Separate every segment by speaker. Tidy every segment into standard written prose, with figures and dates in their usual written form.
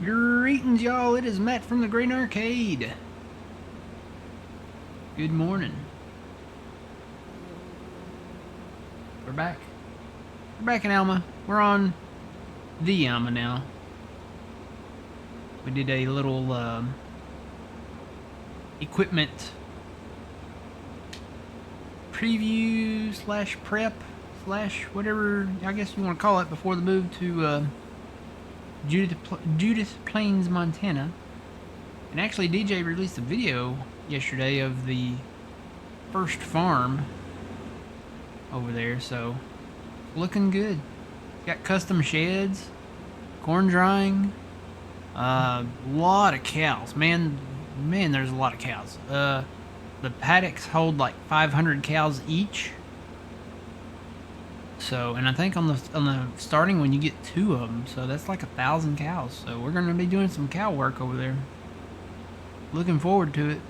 Speaker 1: Greetings, y'all. It is Matt from the Great Arcade. Good morning. We're back. We're back in Alma. We're on the Alma now. We did a little equipment preview slash prep slash whatever I guess you want to call it before the move to Judith Plains, Montana. And actually, DJ released a video yesterday of the first farm over there, so looking good. Got custom sheds, corn drying, lot of cows. Man, there's a lot of cows. The paddocks hold like 500 cows each. So, and I think on the starting one you get 2 of them, so that's like 1,000 cows. So we're gonna be doing some cow work over there. Looking forward to it.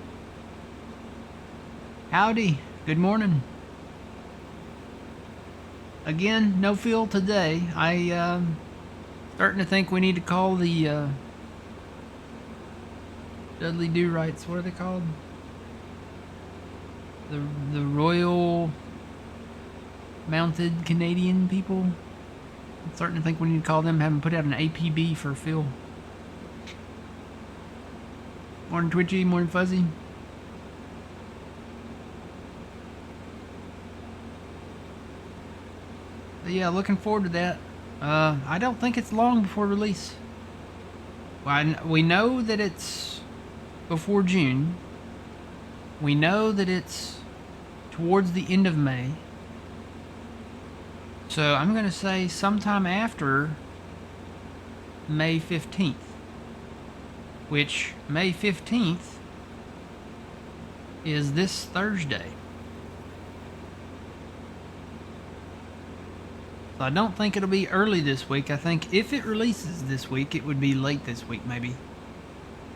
Speaker 1: Howdy, good morning. Again, no fill today. Starting to think we need to call the Dudley Do-Rights. What are they called? The Royal Mounted Canadian people. I'm starting to think we need to call them. Have them put out an APB for Phil. Morning Twitchy, morning Fuzzy. But yeah, looking forward to that. I don't think it's long before release. Well, we know that it's before June. We know that it's towards the end of May. So I'm going to say sometime after May 15th. Which, May 15th is this Thursday. So I don't think it'll be early this week. I think if it releases this week, it would be late this week maybe.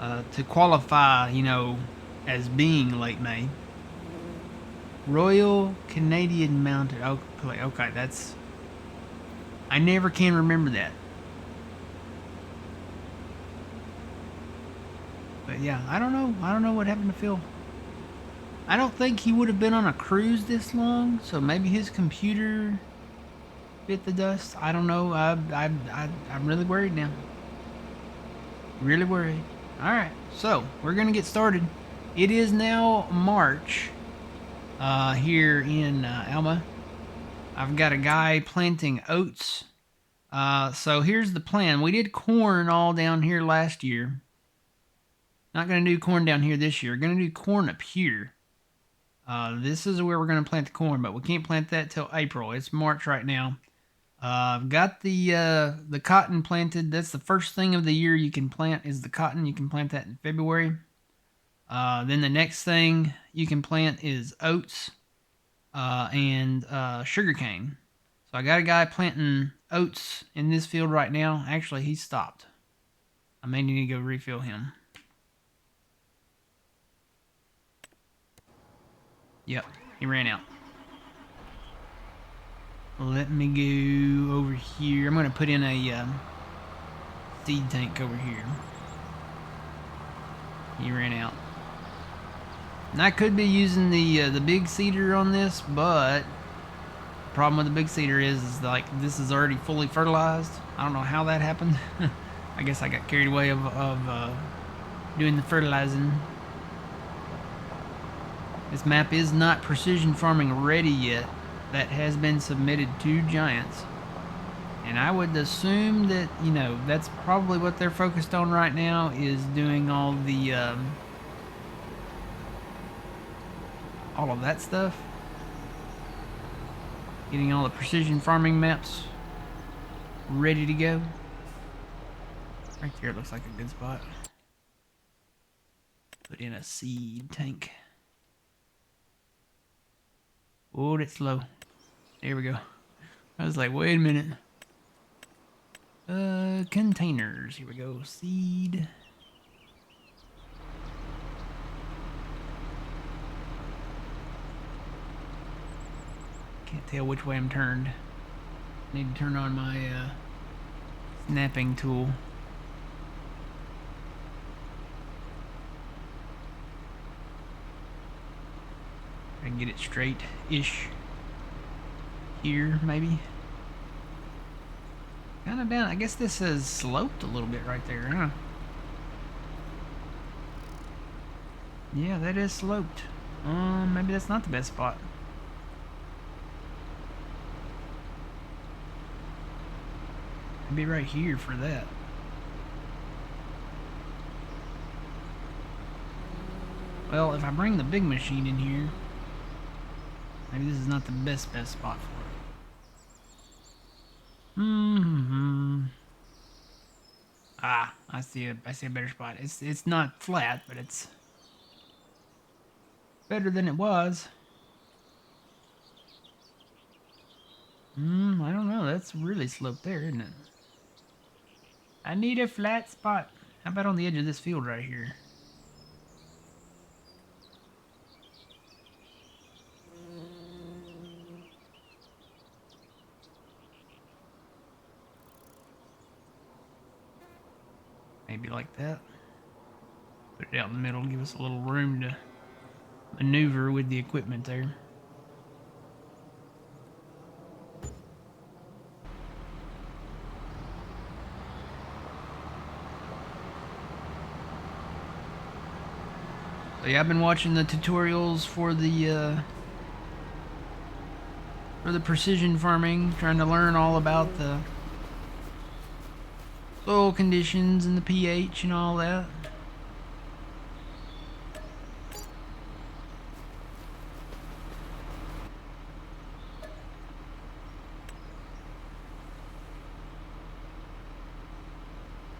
Speaker 1: To qualify, you know, as being late May. Royal Canadian Mounted. Okay, that's... I never can remember that. But yeah, I don't know. I don't know what happened to Phil. I don't think he would have been on a cruise this long, so maybe his computer bit the dust. I don't know. I'm really worried now. Really worried. Alright, so we're going to get started. It is now March here in Alma. I've got a guy planting oats. So here's the plan. We did corn all down here last year. Not going to do corn down here this year. Going to do corn up here. This is where we're going to plant the corn, but we can't plant that till April. It's March right now. I've got the cotton planted. That's the first thing of the year you can plant is the cotton. You can plant that in February. Then the next thing you can plant is oats and sugarcane. So I got a guy planting oats in this field right now. Actually, he stopped. I may need to go refill him. Yep, he ran out. Let me go over here. I'm going to put in a seed tank over here. He ran out. And I could be using the big seeder on this, but the problem with the big seeder is like this is already fully fertilized. I don't know how that happened. I guess I got carried away of doing the fertilizing. This map is not precision farming ready yet. That has been submitted to Giants. And I would assume that, you know, that's probably what they're focused on right now is doing all of that stuff. Getting all the precision farming maps ready to go. Right there looks like a good spot. Put in a seed tank. Oh, that's slow. There we go. I was like, wait a minute. Containers. Here we go. Seed. Can't tell which way I'm turned. Need to turn on my snapping tool. I can get it straight-ish here, maybe. Kind of down. I guess this is sloped a little bit right there, huh? Yeah, that is sloped. Maybe that's not the best spot. Maybe right here for that. Well, if I bring the big machine in here, maybe this is not the best spot for it. Ah, I see a better spot. It's not flat, but it's better than it was. I don't know. That's really sloped there, isn't it? I need a flat spot. How about on the edge of this field right here? Maybe like that. Put it out in the middle, give us a little room to maneuver with the equipment there. So yeah, I've been watching the tutorials for the precision farming, trying to learn all about the soil conditions and the pH and all that.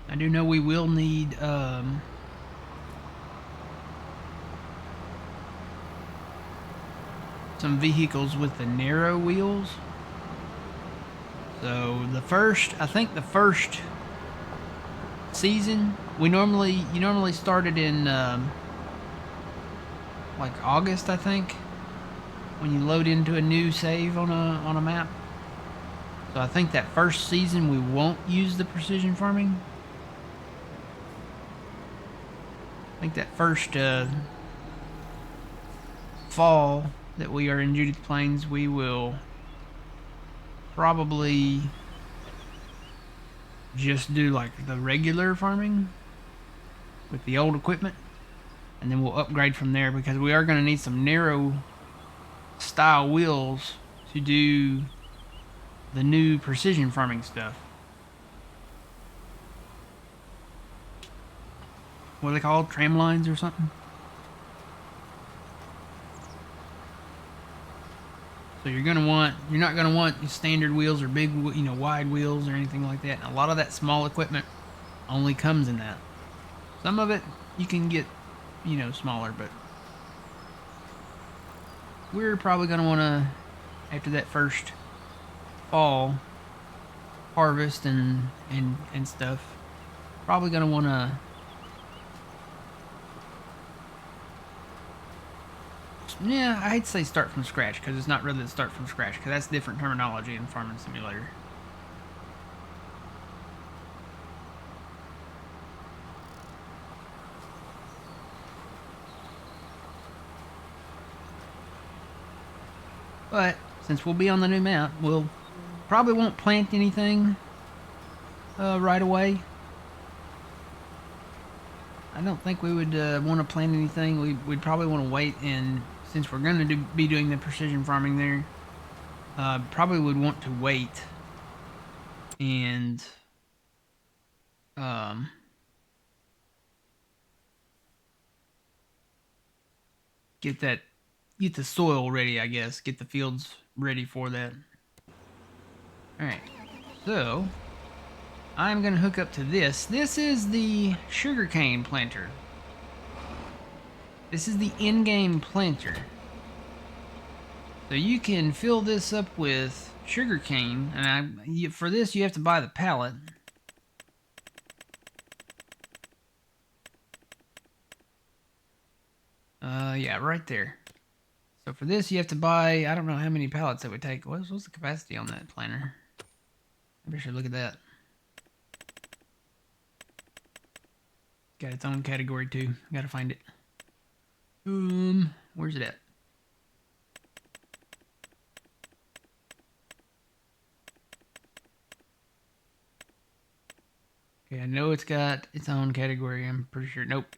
Speaker 1: I do know we will need some vehicles with the narrow wheels. So I think the first season, you normally started in like August, I think, when you load into a new save on a map. So I think that first season we won't use the precision farming. I think that first fall that we are in Judith Plains, we will probably just do like the regular farming with the old equipment, and then we'll upgrade from there, because we are going to need some narrow style wheels to do the new precision farming stuff. What are they called? Tram lines or something? So you're not gonna want standard wheels or big, wide wheels or anything like that. And a lot of that small equipment only comes in that. Some of it you can get, smaller, but we're probably gonna want to, after that first fall harvest and stuff, probably gonna want to I hate to say start from scratch, because it's not really the start from scratch, because that's different terminology in Farming Simulator. But since we'll be on the new map, we'll probably won't plant anything right away. I don't think we would want to plant anything. We'd probably want to wait, and since we're going to be doing the precision farming there, probably would want to wait and get the soil ready, I guess. Get the fields ready for that. Alright, so I'm going to hook up to this. This is the sugarcane planter. This is the in-game planter. So you can fill this up with sugarcane, and for this you have to buy the pallet. Yeah, right there. So for this you have to buy, I don't know how many pallets it would take. What's the capacity on that planter? Maybe I should look at that. Got its own category too. Gotta find it. Where's it at? Okay, I know it's got its own category. I'm pretty sure. Nope.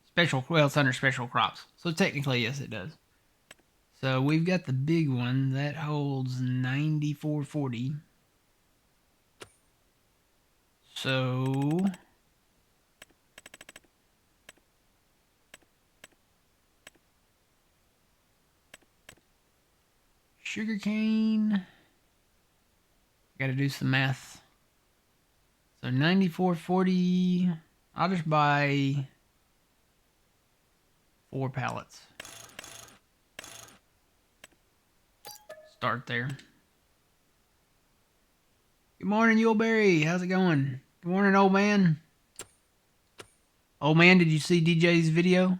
Speaker 1: Special. Well, it's under special crops. So technically, yes, it does. So we've got the big one that holds 9440. So sugarcane. Got to do some math. So 9440. I'll just buy 4 pallets. Start there. Good morning, Yuleberry. How's it going? Good morning, old man. Old man, did you see DJ's video?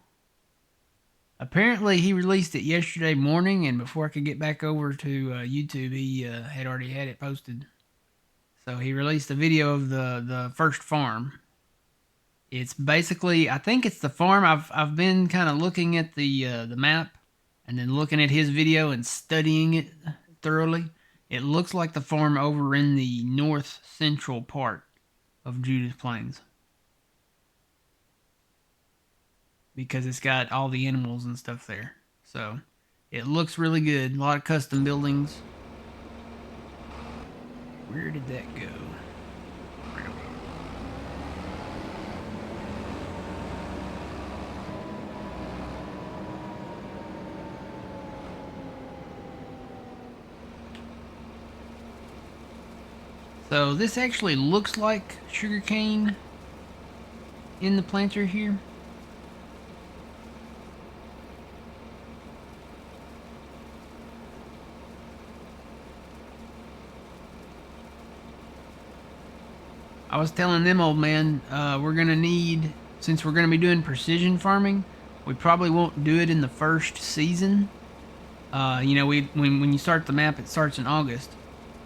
Speaker 1: Apparently, he released it yesterday morning, and before I could get back over to YouTube, he had already had it posted. So he released a video of the first farm. It's basically, I think it's the farm. I've been kind of looking at the map, and then looking at his video and studying it thoroughly. It looks like the farm over in the north central part of Judith Plains, because it's got all the animals and stuff there. So it looks really good. A lot of custom buildings. Where did that go? Right over here. So this actually looks like sugarcane in the planter here. I was telling them, old man, we're gonna need, since we're gonna be doing precision farming, we probably won't do it in the first season. You know, when you start the map, it starts in August,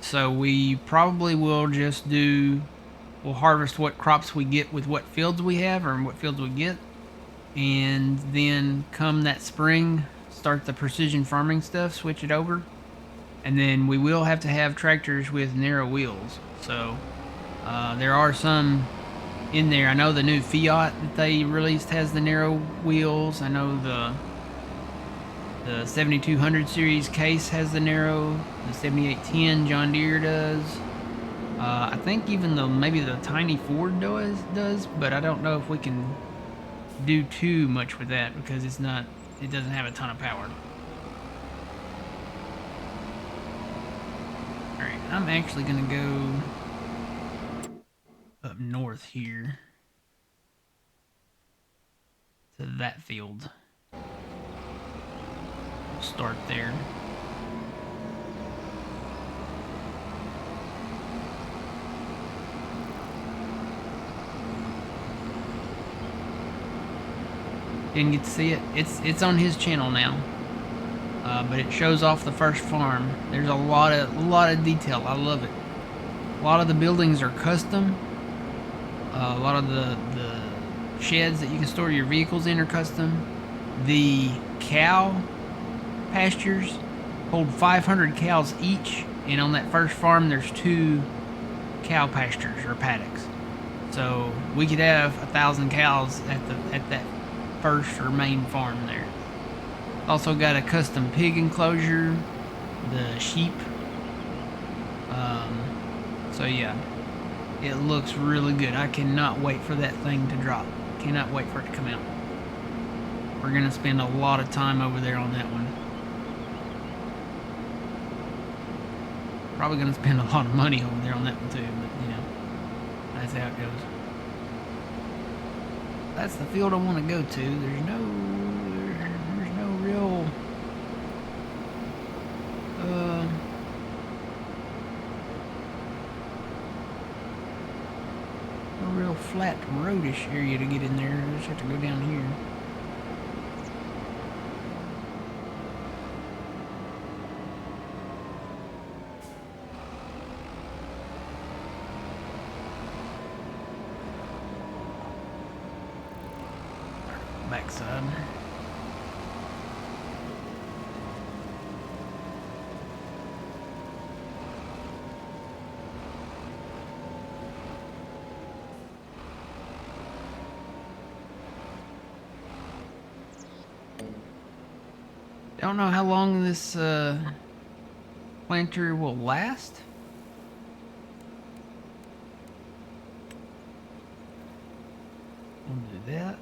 Speaker 1: so we probably will just we'll harvest what crops we get with what fields we have or what fields we get, and then come that spring, start the precision farming stuff, switch it over, and then we will have to have tractors with narrow wheels. So there are some in there. I know the new Fiat that they released has the narrow wheels. I know the 7200 series case has the narrow. The 7810 John Deere does. I think even maybe the tiny Ford does, but I don't know if we can do too much with that because it doesn't have a ton of power. Alright, I'm actually gonna go up north here to that field. We'll start there. Didn't get to see it. It's on his channel now, but it shows off the first farm. There's a lot of detail. I love it. A lot of the buildings are custom. A lot of the sheds that you can store your vehicles in are custom. The cow pastures hold 500 cows each, and on that first farm there's 2 cow pastures or paddocks. So we could have 1,000 cows at that first or main farm there. Also got a custom pig enclosure, the sheep. So yeah, it looks really good. I cannot wait for that thing to drop. Cannot wait for it to come out. We're gonna spend a lot of time over there on that one. Probably gonna spend a lot of money over there on that one too, but you know, that's how it goes. That's the field I want to go to. There's no real no real flat roadish area to get in there. I just have to go down here. Backside. Don't know how long this planter will last. We'll do that.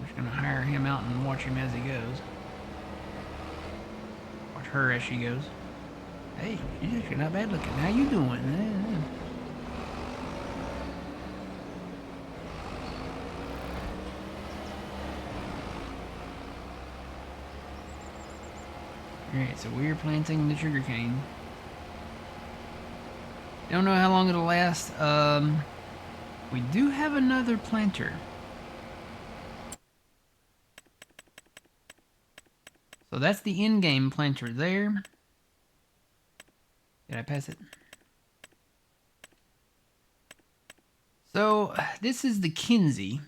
Speaker 1: We're just gonna hire him out and watch him as he goes. Watch her as she goes. Hey, she's not bad looking. How you doing? Alright, so we're planting the sugarcane. Don't know how long it'll last. We do have another planter. So that's the in-game planter there. Did I pass it? So this is the Kinsey,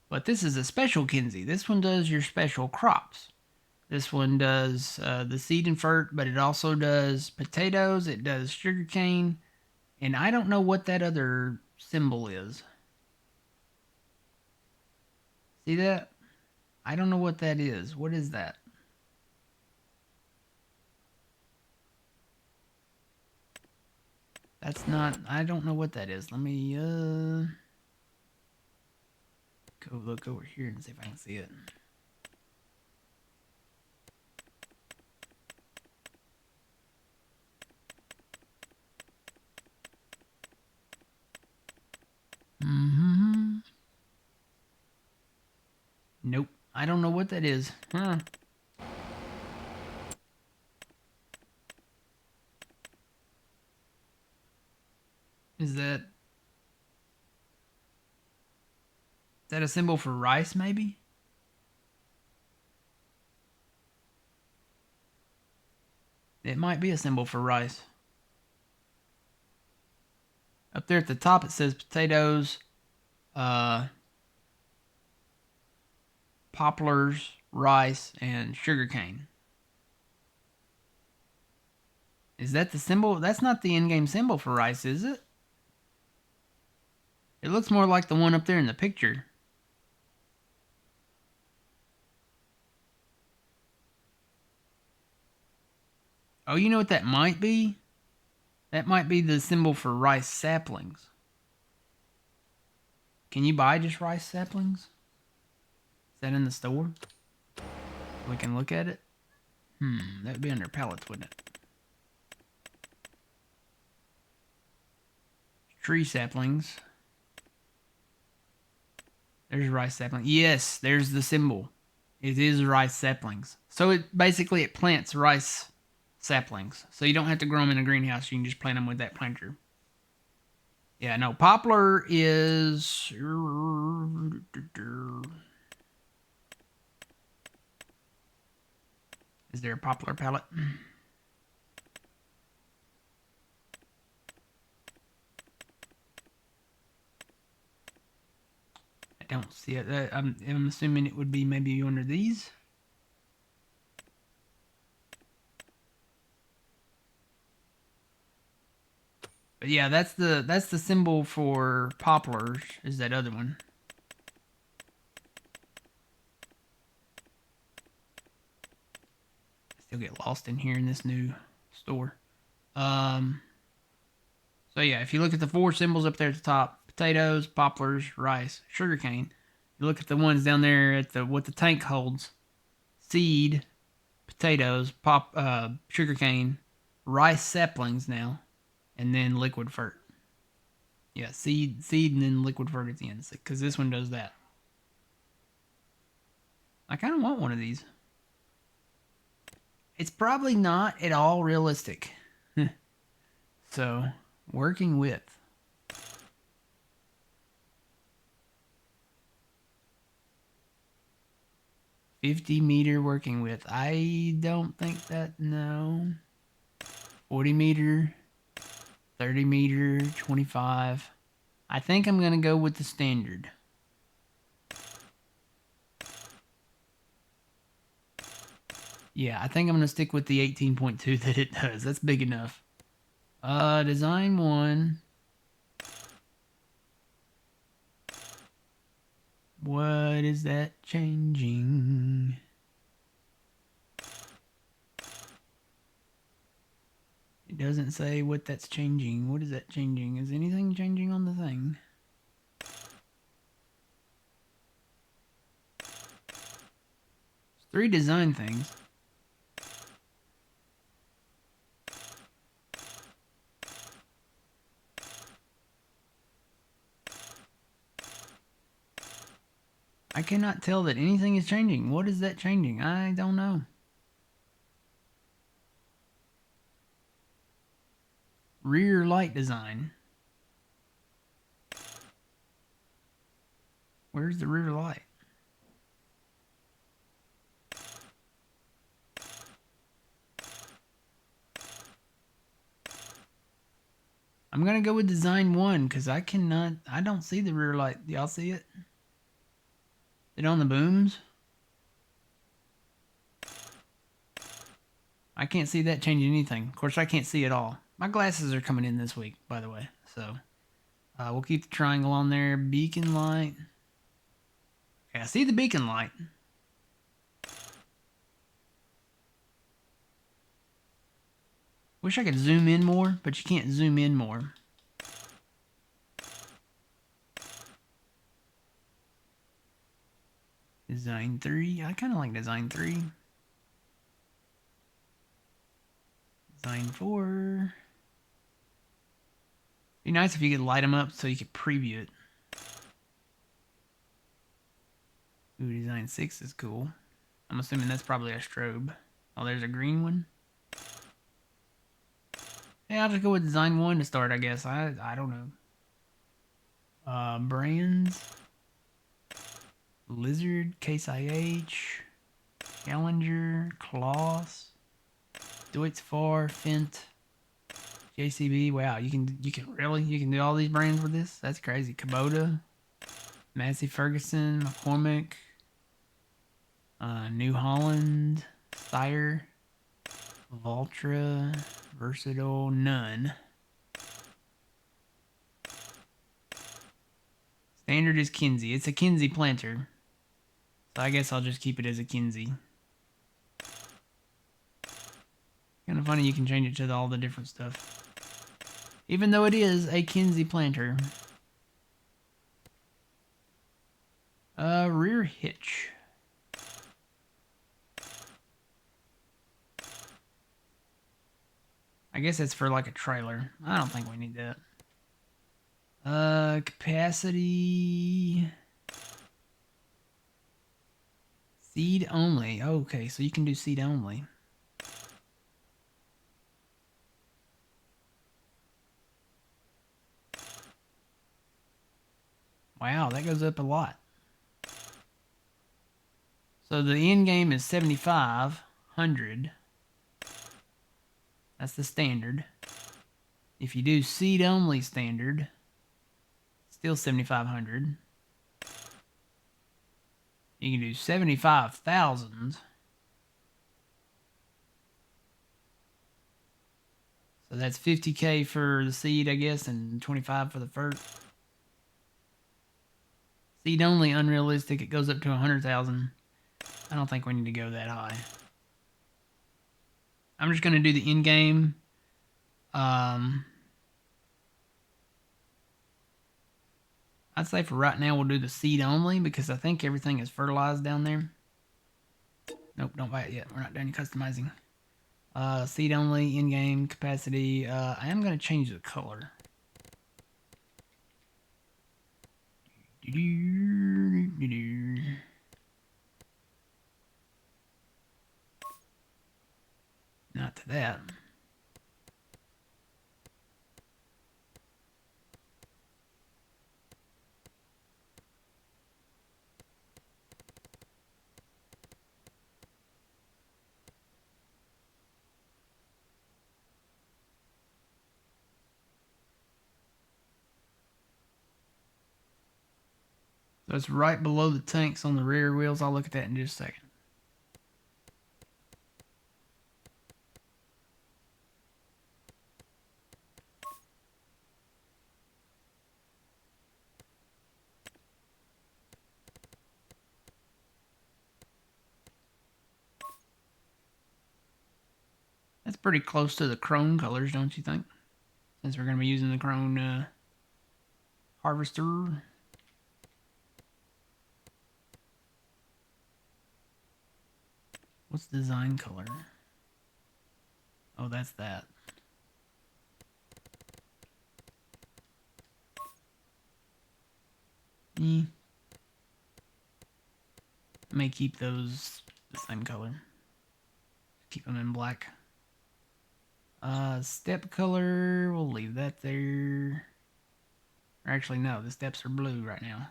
Speaker 1: but this is a special Kinsey. This one does your special crops. This one does the seed and fert, but it also does potatoes, it does sugarcane, and I don't know what that other symbol is. See that? I don't know what that is. What is that? That's not, I don't know what that is. Let me go look over here and see if I can see it. Nope. I don't know what that is. Huh. Is that a symbol for rice, maybe? It might be a symbol for rice. Up there at the top it says potatoes, poplars, rice, and sugarcane. Is that the symbol? That's not the in-game symbol for rice, is it? It looks more like the one up there in the picture. Oh, you know what that might be? That might be the symbol for rice saplings. Can you buy just rice saplings? Is that in the store? We can look at it? That would be under pallets, wouldn't it? Tree saplings. There's rice saplings. Yes, there's the symbol. It is rice saplings. So it basically it plants rice saplings. So you don't have to grow them in a greenhouse. You can just plant them with that planter. Yeah, no, poplar is... Is there a poplar pallet? I don't see it. I'm assuming it would be maybe under these. But yeah, that's the symbol for poplars, is that other one. I still get lost in here in this new store. So yeah, if you look at the four symbols up there at the top, potatoes, poplars, rice, sugarcane, you look at the ones down there at what the tank holds, seed, potatoes, sugarcane, rice saplings now, and then liquid fert. Yeah, seed, and then liquid fert at the end, because this one does that. I kind of want one of these. It's probably not at all realistic. So, working with. 50-meter working width. I don't think that, no. 40-meter, 30-meter, 25. I think I'm going to go with the standard. Yeah, I think I'm going to stick with the 18.2 that it does. That's big enough. Design 1. What is that changing? doesn't say what that's changing. What is that changing? Is anything changing on the thing? There's 3 design things. I cannot tell that anything is changing. What is that changing? I don't know. Rear light design. Where's the rear light? I'm going to go with design 1 because I don't see the rear light. Do y'all see it? Is it on the booms? I can't see that changing anything. Of course, I can't see it all. My glasses are coming in this week, by the way. So, we'll keep the triangle on there. Beacon light. Okay, I see the beacon light. Wish I could zoom in more, but you can't zoom in more. Design 3. I kind of like design 3. Design 4. Be nice if you could light them up so you could preview it. Ooh, design 6 is cool. I'm assuming that's probably a strobe. Oh, there's a green one. Hey, I'll just go with design 1 to start, I guess. I don't know. Brands. Lizard, Case IH, Challenger, Kloss, Deutz-Fahr, Fendt, JCB. Wow, you can do all these brands with this? That's crazy. Kubota, Massey Ferguson, McCormick, New Holland, Steyr, Valtra, Versatile, none. Standard is Kinsey. It's a Kinsey planter. So I guess I'll just keep it as a Kinsey. Kind of funny you can change it to all the different stuff. Even though it is a Kinsey planter. Rear hitch. I guess it's for like a trailer. I don't think we need that. Capacity. Seed only. Okay, so you can do seed only. Wow, that goes up a lot. So the end game is 7,500. That's the standard. If you do seed only standard, still 7,500. You can do 75,000. So that's 50K for the seed, I guess, and 25 for the first. Seed only unrealistic. It goes up to 100,000. I don't think we need to go that high. I'm just going to do the in-game. I'd say for right now we'll do the seed only because I think everything is fertilized down there. Nope, don't buy it yet. We're not doing any customizing. Seed only, in-game capacity. I am going to change the color. Not to that. So it's right below the tanks on the rear wheels. I'll look at that in just a second. That's pretty close to the chrome colors, don't you think? Since we're going to be using the chrome harvester. What's design color? Oh, that's that. I may keep those the same color. Keep them in black. Step color, we'll leave that there. Or actually, no, the steps are blue right now.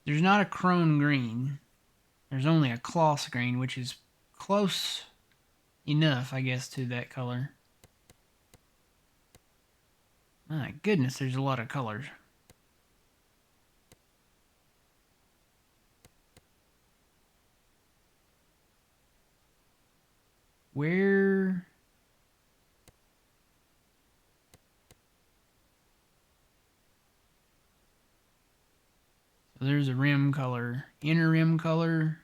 Speaker 1: There's not a chrome green. There's only a cloth green, which is close enough, I guess, to that color. My goodness, there's a lot of colors. Where... So there's a rim color, inner rim color.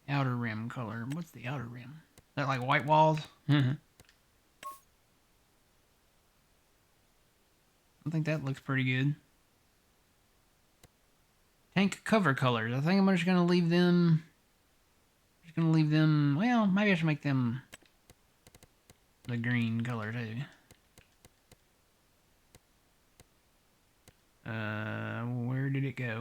Speaker 1: Outer rim color. What's the outer rim? Is that like white walls? I think that looks pretty good. Tank cover colors. I think I'm just gonna leave them. Well, maybe I should make them the green color too. Where did it go?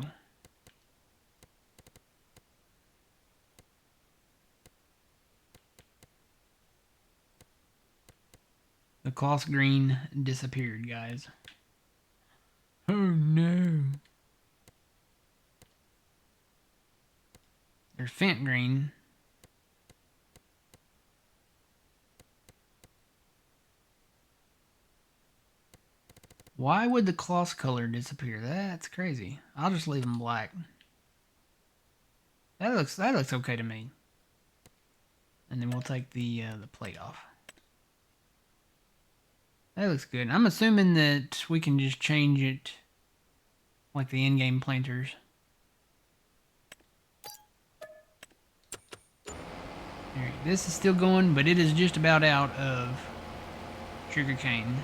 Speaker 1: The cloth green disappeared, guys. Oh no. There's Fent green. Why would the cloth color disappear? That's crazy. I'll just leave them black. That looks okay to me. And then we'll take the plate off. That looks good. I'm assuming that we can just change it like the in-game planters. Alright, this is still going, but it is just about out of sugarcane.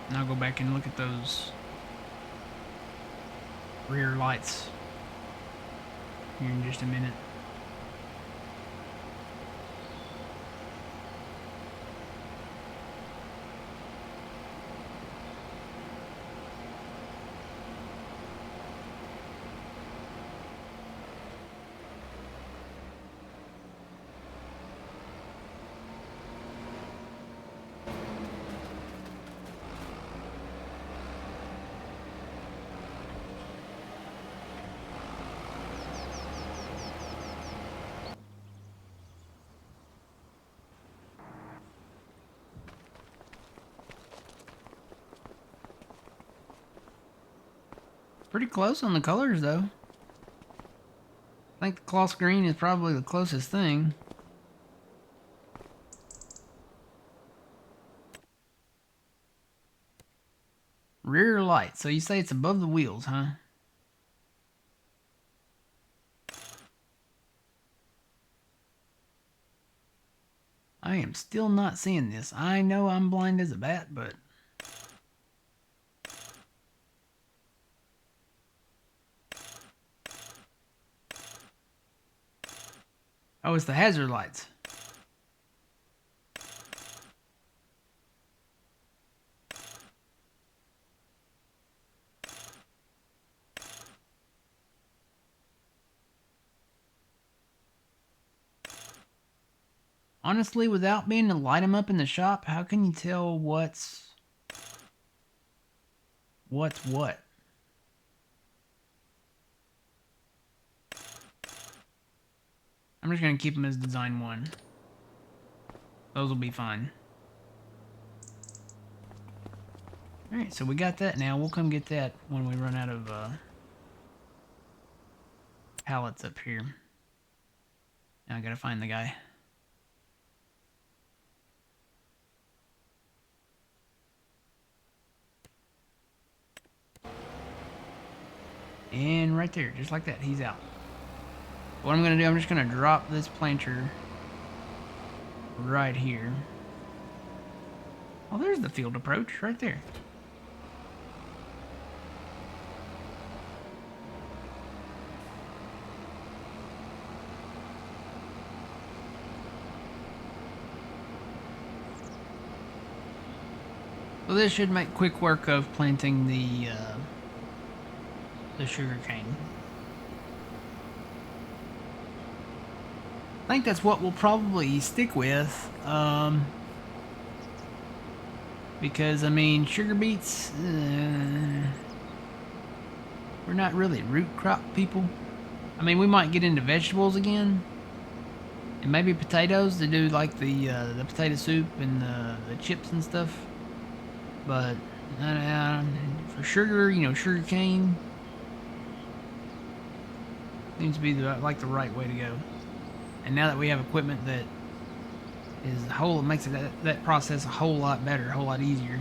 Speaker 1: And I'll go back and look at those rear lights here in just a minute. Pretty close on the colors, though. I think the cloth green is probably the closest thing. Rear light. So you say it's above the wheels, huh? I am still not seeing this. I know I'm blind as a bat, but... Oh, it's the hazard lights. Honestly, without being able to light them up in the shop, how can you tell what's what? I'm just going to keep them as design 1. Those will be fine. Alright, so we got that now. We'll come get that when we run out of pallets up here. Now I gotta find the guy. And right there, just like that, he's out. What I'm gonna do, I'm just gonna drop this planter right here. Oh, there's the field approach right there. So this should make quick work of planting the sugar cane. I think that's what we'll probably stick with. Because, I mean, sugar beets, we're not really root crop people. I mean, we might get into vegetables again. And maybe potatoes to do like the potato soup and the chips and stuff. But for sugar, you know, sugar cane seems to be the right way to go. And now that we have equipment that makes that process a whole lot better, a whole lot easier.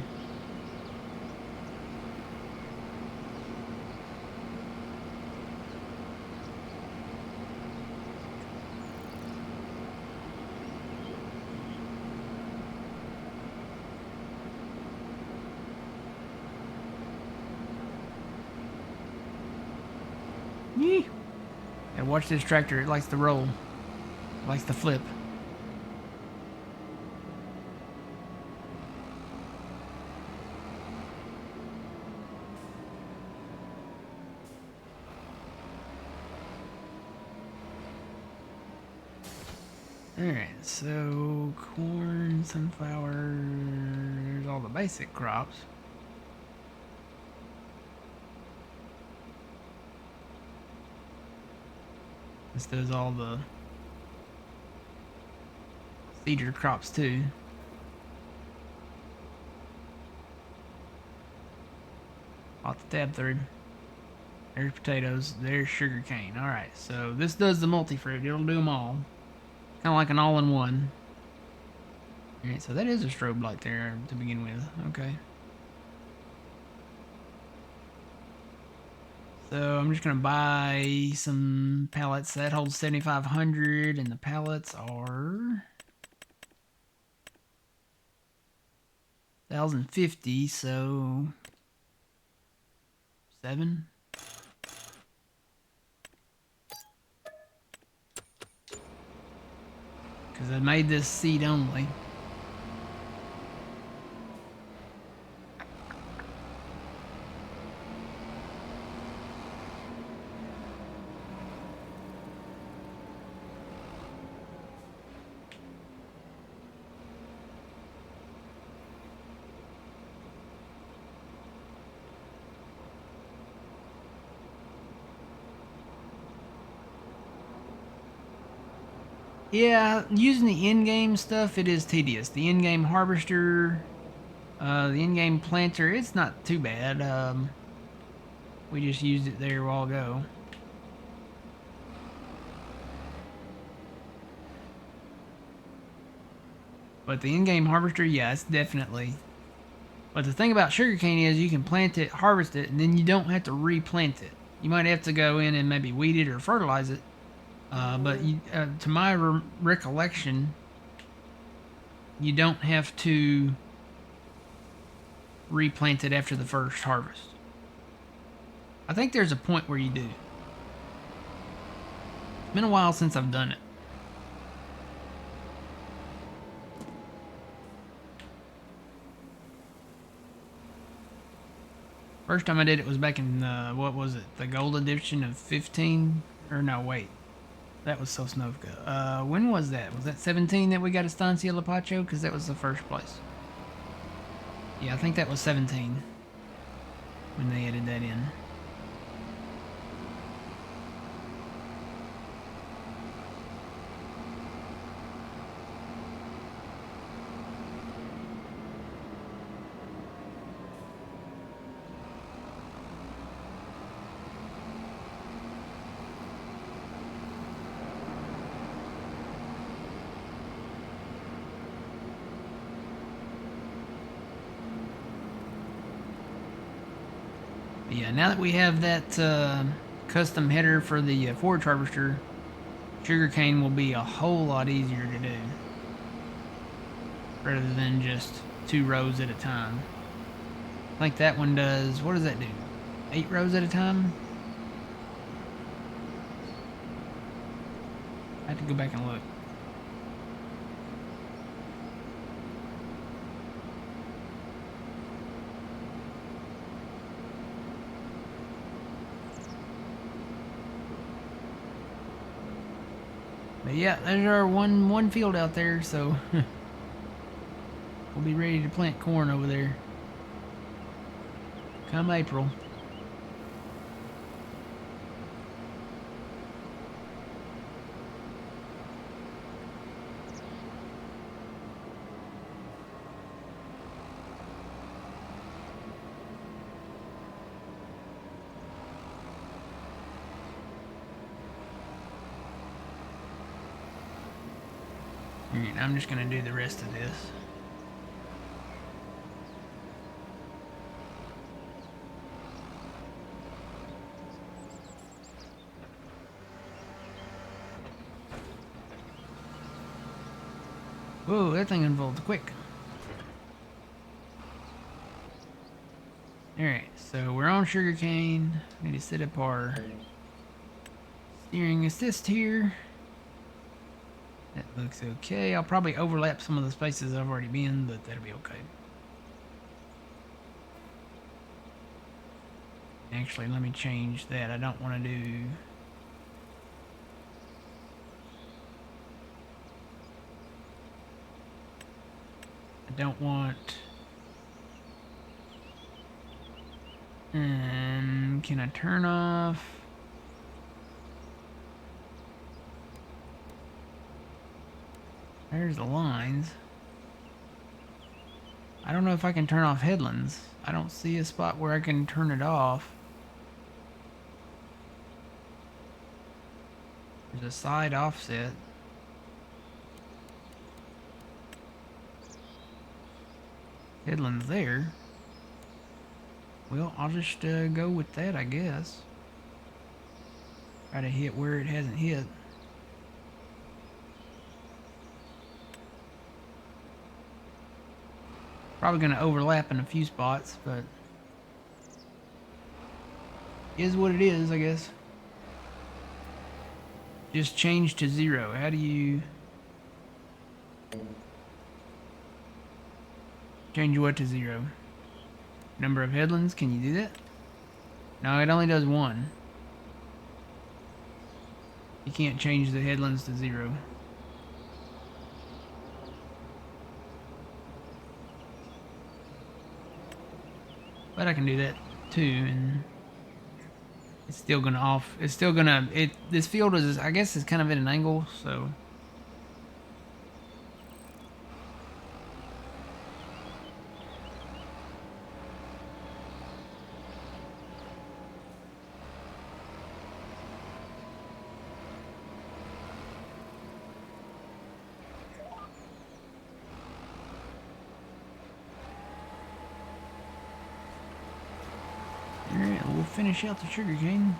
Speaker 1: Yee! Gotta watch this tractor. It likes to roll. It likes to flip. Alright, so corn, sunflower, there's all the basic crops. This does all the cedar crops too. Lot to tab through. There's potatoes, there's sugar cane. Alright, so this does the multi-fruit, it'll do them all. Kind of like an all-in-one. Alright, so that is a strobe light there to begin with. Okay. So I'm just going to buy some pallets. That holds 7,500, and the pallets are 1,050, so 7. Because I made this seed only. Yeah, using the in-game stuff, it is tedious. The in-game harvester, the in-game planter, it's not too bad. We just used it there a while ago. But the in-game harvester, yeah, it's definitely. But the thing about sugarcane is you can plant it, harvest it, and then you don't have to replant it. You might have to go in and maybe weed it or fertilize it. But to my recollection, you don't have to replant it after the first harvest. I think there's a point where you do. It's been a while since I've done it. First time I did it was back in, what was it? The gold edition of 15? Or no, wait. That was Sosnovka. When was that? Was that 17 that we got Estancia Lapacho? Because that was the first place. Yeah, I think that was 17 when they added that in. yeah, now that we have that custom header for the forage harvester, sugarcane will be a whole lot easier to do rather than just 2 rows at a time. I think that one does, what does that do? 8 rows at a time? I have to go back and look. But yeah, there's our one field out there, so we'll be ready to plant corn over there come April. Alright, I'm just gonna do the rest of this. Whoa, that thing unfolds quick. Alright, so we're on sugarcane. We need to set up our steering assist here. That looks okay. I'll probably overlap some of the spaces I've already been, but that'll be okay. Actually, let me change that. I don't want to do... I don't want... can I turn off... There's the lines. I don't know if I can turn off headlands. I don't see a spot where I can turn it off. There's a side offset. Headlands there. Well, I'll just go with that, I guess. Try to hit where it hasn't hit. Probably going to overlap in a few spots, but is what it is, I guess. Just change to 0. How do you change what to 0? Number of headlands, can you do that? No, it only does 1. You can't change the headlands to 0. But I can do that too, and it's still gonna off. It's still gonna. This field is, I guess, is kind of at an angle, so. Alright, we'll finish out the sugarcane.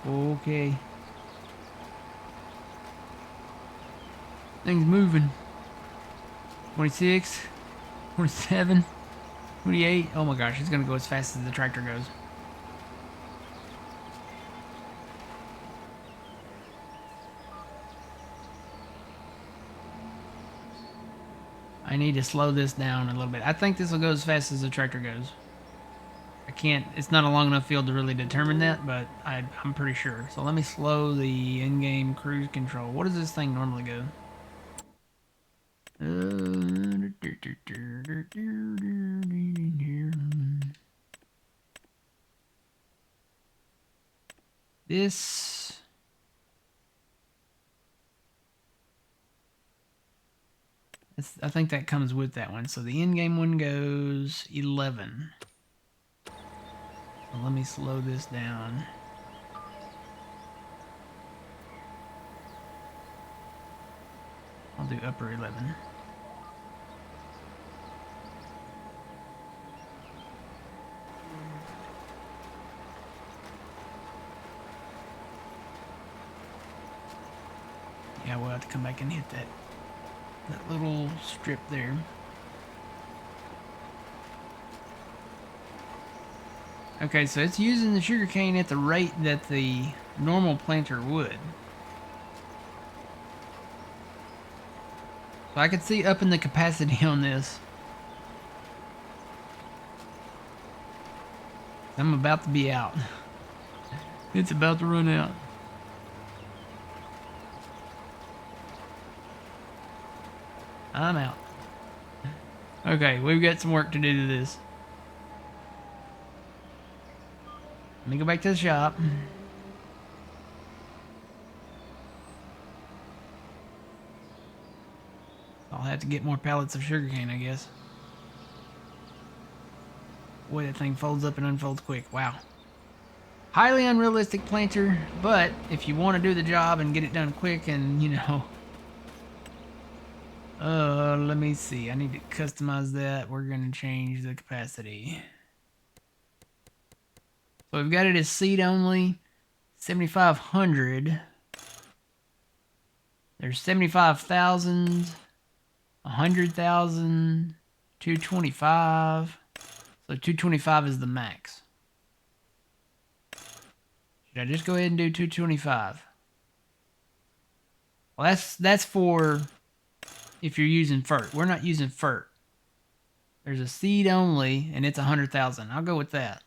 Speaker 1: Okay. Things moving. 26, 27, 28. Oh my gosh, it's gonna go as fast as the tractor goes. I need to slow this down a little bit. I think this will go as fast as the tractor goes. I can't, it's not a long enough field to really determine that, but I'm pretty sure. So let me slow the in-game cruise control. What does this thing normally go? This... I think that comes with that one. So the in-game one goes 11. So let me slow this down. I'll do upper 11. Yeah, we'll have to come back and hit that little strip there. Okay, so it's using the sugarcane at the rate that the normal planter would. So I could see upping the capacity on this. I'm about to be out. It's about to run out. I'm out. Okay, we've got some work to do to this. Let me go back to the shop. I'll have to get more pallets of sugarcane, I guess. Boy, that thing folds up and unfolds quick. Wow. Highly unrealistic planter, but if you want to do the job and get it done quick and, you know... let me see. I need to customize that. We're going to change the capacity. So we've got it as seed only. 7,500. There's 75,000. 100,000. 225. So 225 is the max. Should I just go ahead and do 225? Well, that's for if you're using FERT. We're not using FERT. There's a seed only, and it's 100,000. I'll go with that.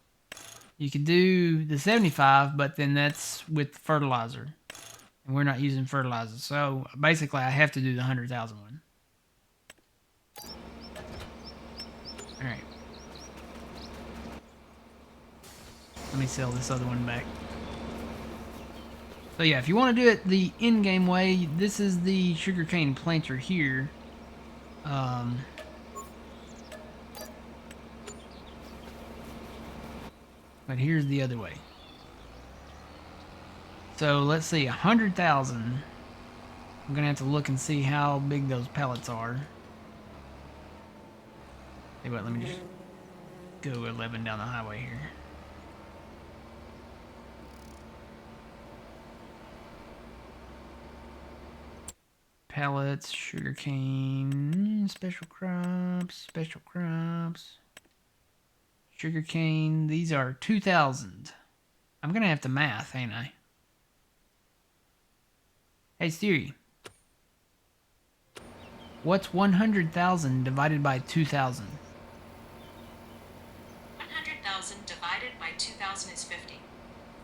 Speaker 1: You could do the 75, but then that's with fertilizer. And we're not using fertilizer. So basically, I have to do the 100,000 one. All right. Let me sell this other one back. So yeah, if you want to do it the in-game way, this is the sugarcane planter here. But here's the other way. So let's see, 100,000. I'm gonna have to look and see how big those pallets are. Hey, what? Let me just go 11 down the highway here. Pallets, sugarcane, special crops, sugarcane. These are 2,000. I'm gonna have to math, ain't I? Hey Siri, what's 100,000 divided by 2,000?
Speaker 2: 100,000 divided by 2,000 is 50.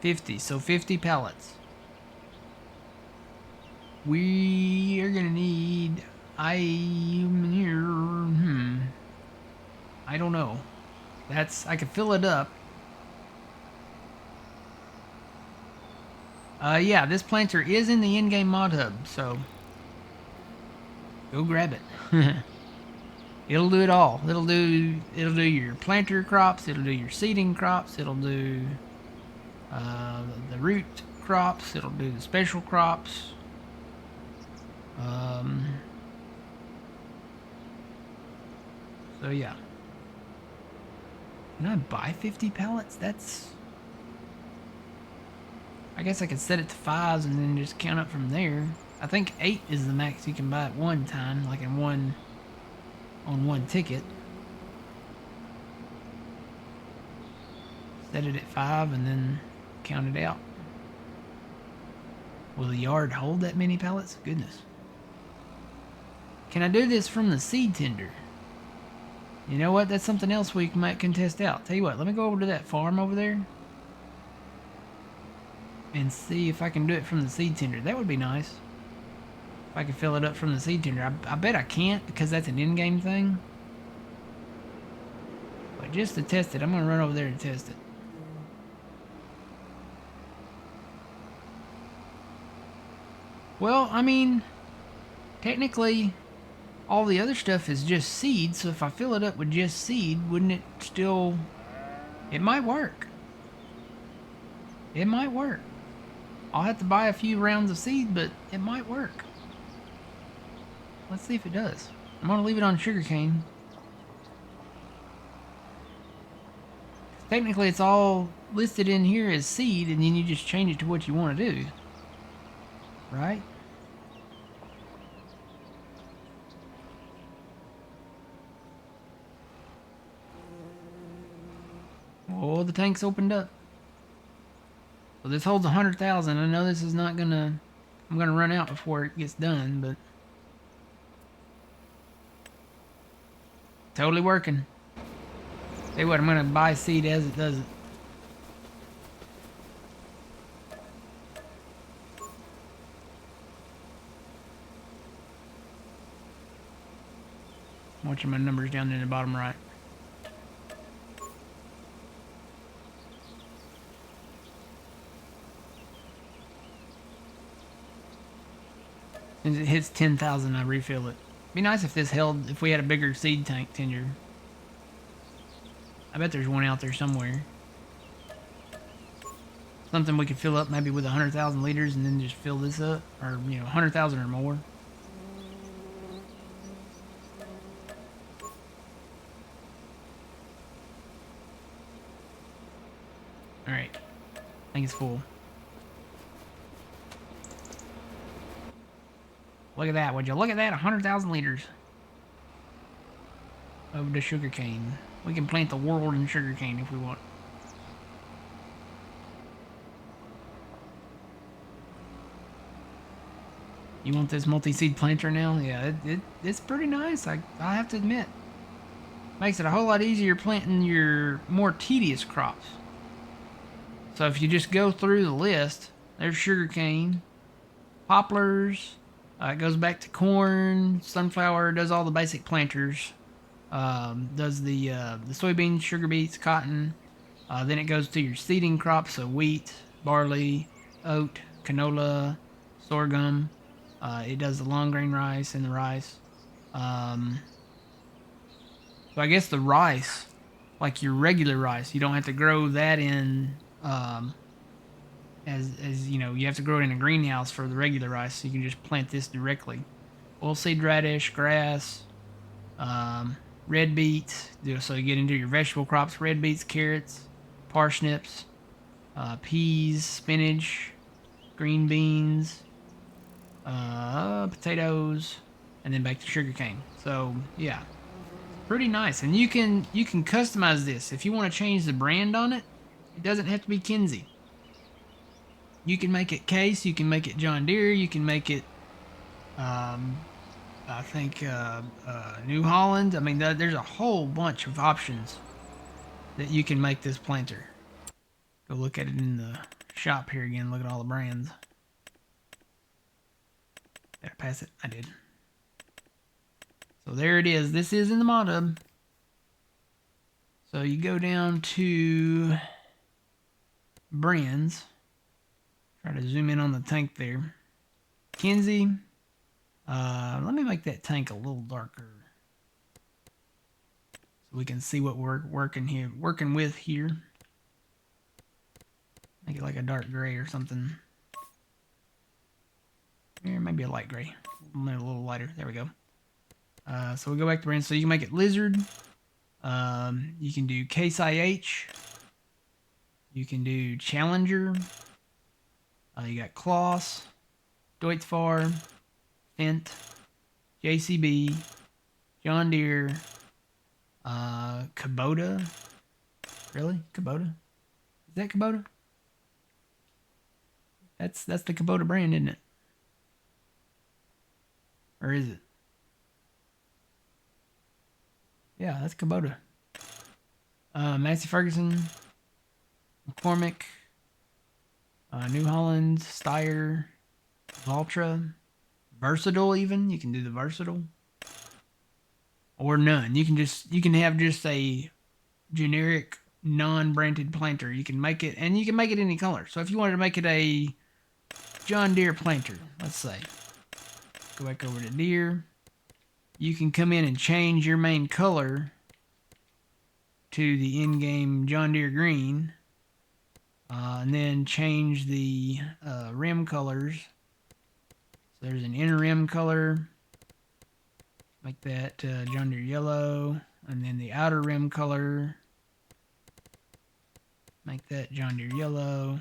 Speaker 1: 50, so 50 pallets. We are gonna need, I don't know. I could fill it up. Yeah, this planter is in the in-game mod hub, so go grab it. It'll do it all. It'll do your planter crops, it'll do your seeding crops, it'll do the root crops, it'll do the special crops. So yeah. Can I buy 50 pallets? I guess I could set it to 5s and then just count up from there. I think 8 is the max you can buy at one time, like on one ticket. Set it at 5 and then count it out. Will the yard hold that many pallets? Goodness. Can I do this from the seed tender? You know what? That's something else we can test out. Tell you what, let me go over to that farm over there and see if I can do it from the seed tender. That would be nice. If I can fill it up from the seed tender. I bet I can't because that's an in-game thing. But just to test it, I'm going to run over there to test it. Well, I mean, technically, all the other stuff is just seed, so if I fill it up with just seed, wouldn't it still... It might work. It might work. I'll have to buy a few rounds of seed, but it might work. Let's see if it does. I'm gonna leave it on sugarcane. Technically, it's all listed in here as seed, and then you just change it to what you want to do. Right? Oh, the tank's opened up. So this holds 100,000. I know this is not gonna... I'm gonna run out before it gets done, but... Totally working. Tell you what, I'm gonna buy seed as it does it. Watching my numbers down there in the bottom right. As it hits 10,000, I refill it. Be nice if this held, if we had a bigger seed tank tenure. I bet there's one out there somewhere. Something we could fill up maybe with 100,000 liters and then just fill this up. Or, you know, 100,000 or more. Alright. I think it's full. Look at that, would you? Look at that, 100,000 liters. Over to sugarcane. We can plant the world in sugarcane if we want. You want this multi-seed planter now? Yeah, it's pretty nice, I have to admit. Makes it a whole lot easier planting your more tedious crops. So if you just go through the list, there's sugarcane, poplars, it goes back to corn, sunflower, does all the basic planters. Does the soybeans, sugar beets, cotton. Then it goes to your seeding crops, so wheat, barley, oat, canola, sorghum. It does the long grain rice and the rice. So I guess the rice, like your regular rice, you don't have to grow that in as you know, you have to grow it in a greenhouse for the regular rice, so you can just plant this directly. Oilseed radish, grass, red beets, so you get into your vegetable crops, red beets, carrots, parsnips, peas, spinach, green beans, potatoes, and then back to sugarcane. So yeah, pretty nice. And you can customize this if you want to change the brand on it. It doesn't have to be Kinsey. You can make it Case, you can make it John Deere, you can make it I think New Holland. I mean, there's a whole bunch of options that you can make this planter. Go look at it in the shop here again. Look at all the brands. Did I pass it? I did. So there it is. This is in the mod hub. So you go down to brands. Try to zoom in on the tank there. Kinsey. Let me make that tank a little darker so we can see what we're working with here. Make it like a dark gray or something. Here, maybe a light gray. Maybe a little lighter. There we go. So we go back to brand. So you can make it Lizard. You can do Case IH. You can do Challenger. You got Kloss, Deutz-Fahr, Fendt, JCB, John Deere, Kubota. Really? Kubota? Is that Kubota? That's the Kubota brand, isn't it? Or is it? Yeah, that's Kubota. Massey Ferguson, McCormick, New Holland, Steyr, Valtra, Versatile even. You can do the Versatile. Or none. You can have just a generic non-branded planter. You can make it, and you can make it any color. So if you wanted to make it a John Deere planter, let's say. Go back over to Deere. You can come in and change your main color to the in-game John Deere green. And then change the rim colors. So there's an inner rim color, Make that John Deere yellow, and then the outer rim color. Make that John Deere yellow.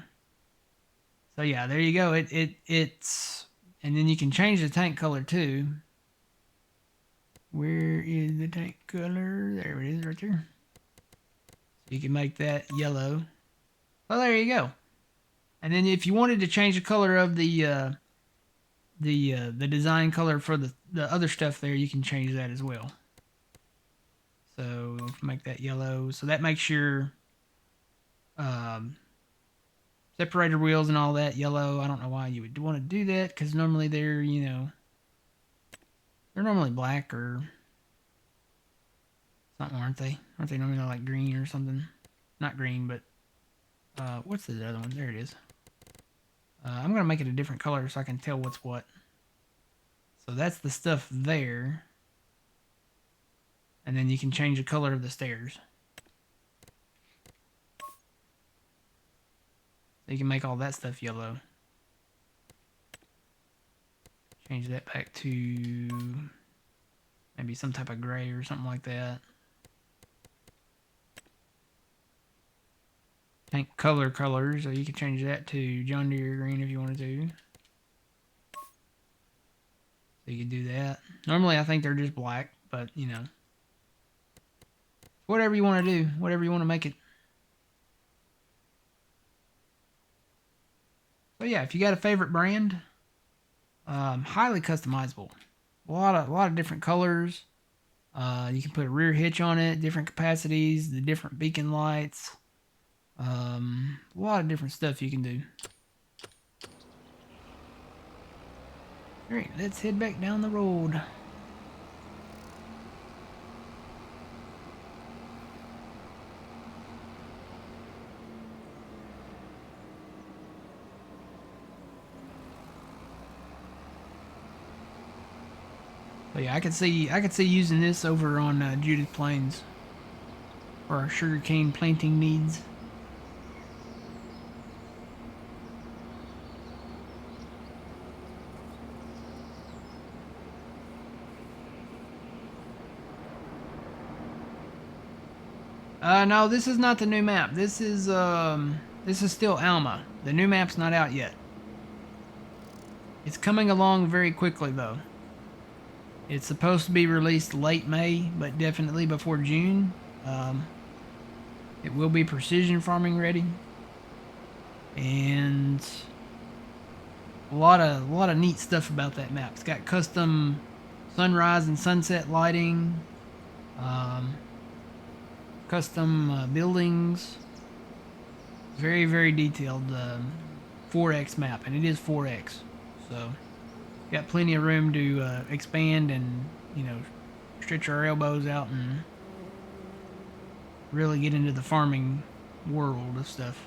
Speaker 1: So yeah, there you go. It's and then you can change the tank color too. Where is the tank color? There it is, right there. So you can make that yellow. Well, there you go. And then if you wanted to change the color of the design color for the other stuff there, you can change that as well. So make that yellow. So that makes your separator wheels and all that yellow. I don't know why you would want to do that, because normally they're, they're normally black or something, aren't they? Aren't they normally like green or something? Not green, but what's the other one? There it is. I'm going to make it a different color so I can tell what's what. So that's the stuff there. And then you can change the color of the stairs. So you can make all that stuff yellow. Change that back to maybe some type of gray or something like that. Tank colors, so you can change that to John Deere green if you wanted to. So you can do that. Normally I think they're just black, but whatever you want to do, whatever you want to make it. So yeah, if you got a favorite brand, highly customizable. A lot of different colors. You can put a rear hitch on it, different capacities, the different beacon lights. A lot of different stuff you can do. Alright, let's head back down the road. But yeah, I could see using this over on Judith Plains for our sugarcane planting needs. No, this is not the new map. This is still Alma. The new map's not out yet. It's coming along very quickly though. It's supposed to be released late May, but definitely before June. It will be precision farming ready, and a lot of neat stuff about that map. It's got custom sunrise and sunset lighting, custom buildings. Very, very detailed 4X map, and it is 4X, so got plenty of room to expand and stretch our elbows out and really get into the farming world of stuff.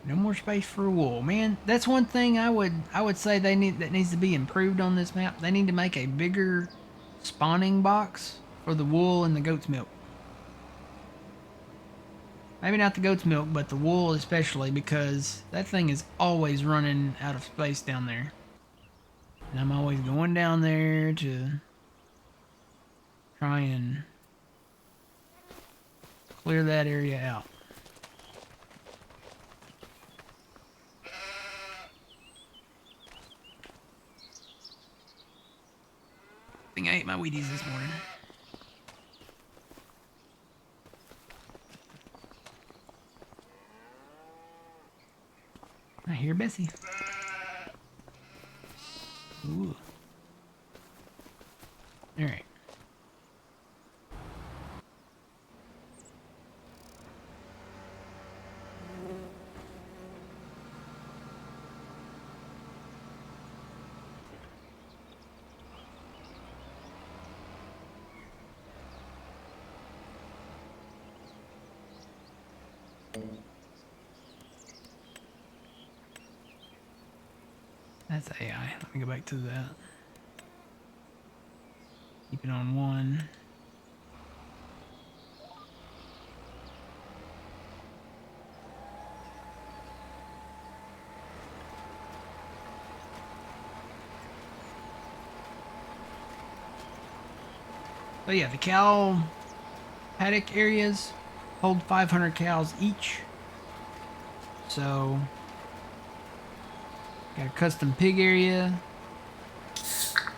Speaker 1: No more space for wool, man. That's one thing I would say that needs to be improved on this map. They need to make a bigger spawning box for the wool and the goat's milk. Maybe not the goat's milk, but the wool especially, because that thing is always running out of space down there. And I'm always going down there to try and clear that area out. I think I ate my Wheaties this morning. I hear Bessie. Ooh. Alright. That's AI. Let me go back to that. Keep it on one. But yeah, the cow paddock areas hold 500 cows each. So, got a custom pig area.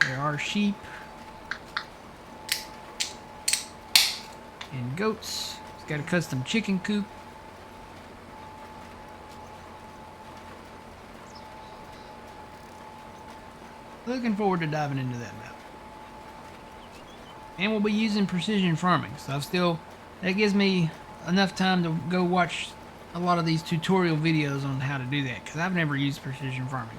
Speaker 1: There are sheep and goats. It's got a custom chicken coop. Looking forward to diving into that map. And we'll be using precision farming, so that gives me enough time to go watch a lot of these tutorial videos on how to do that, because I've never used precision farming.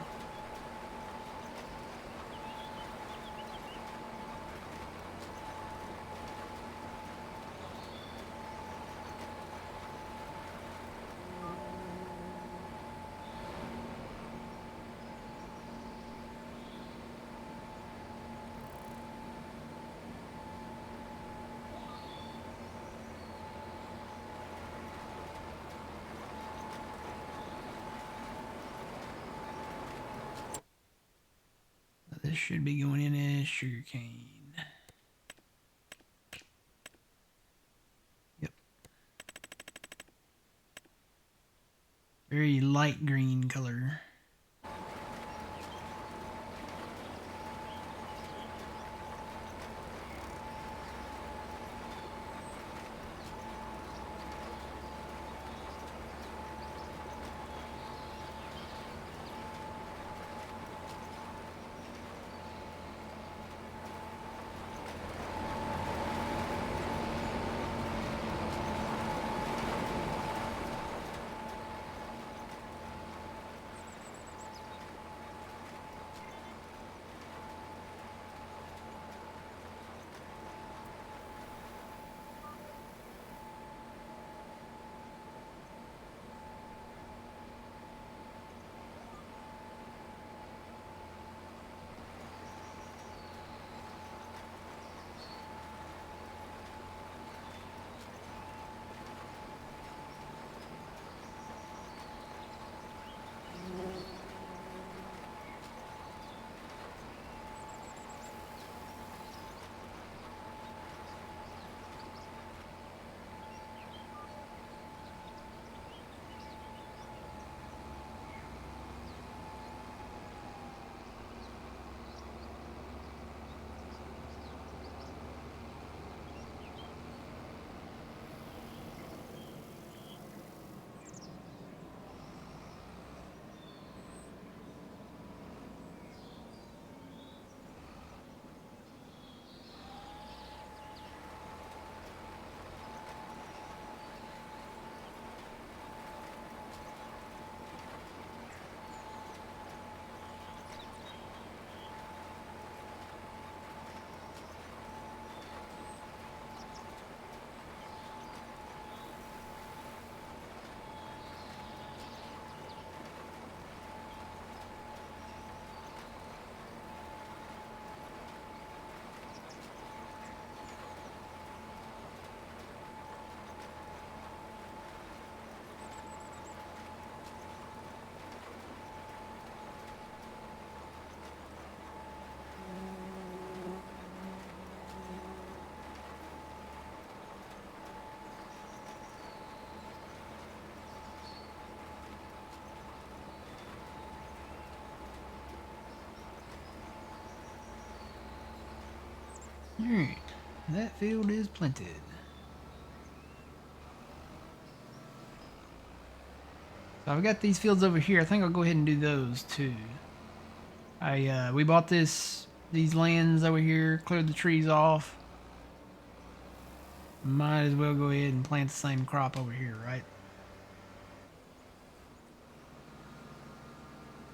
Speaker 1: This should be going in as sugarcane. Yep. Very light green color. Alright, that field is planted. So I've got these fields over here. I think I'll go ahead and do those too. We bought these lands over here, cleared the trees off. Might as well go ahead and plant the same crop over here, right?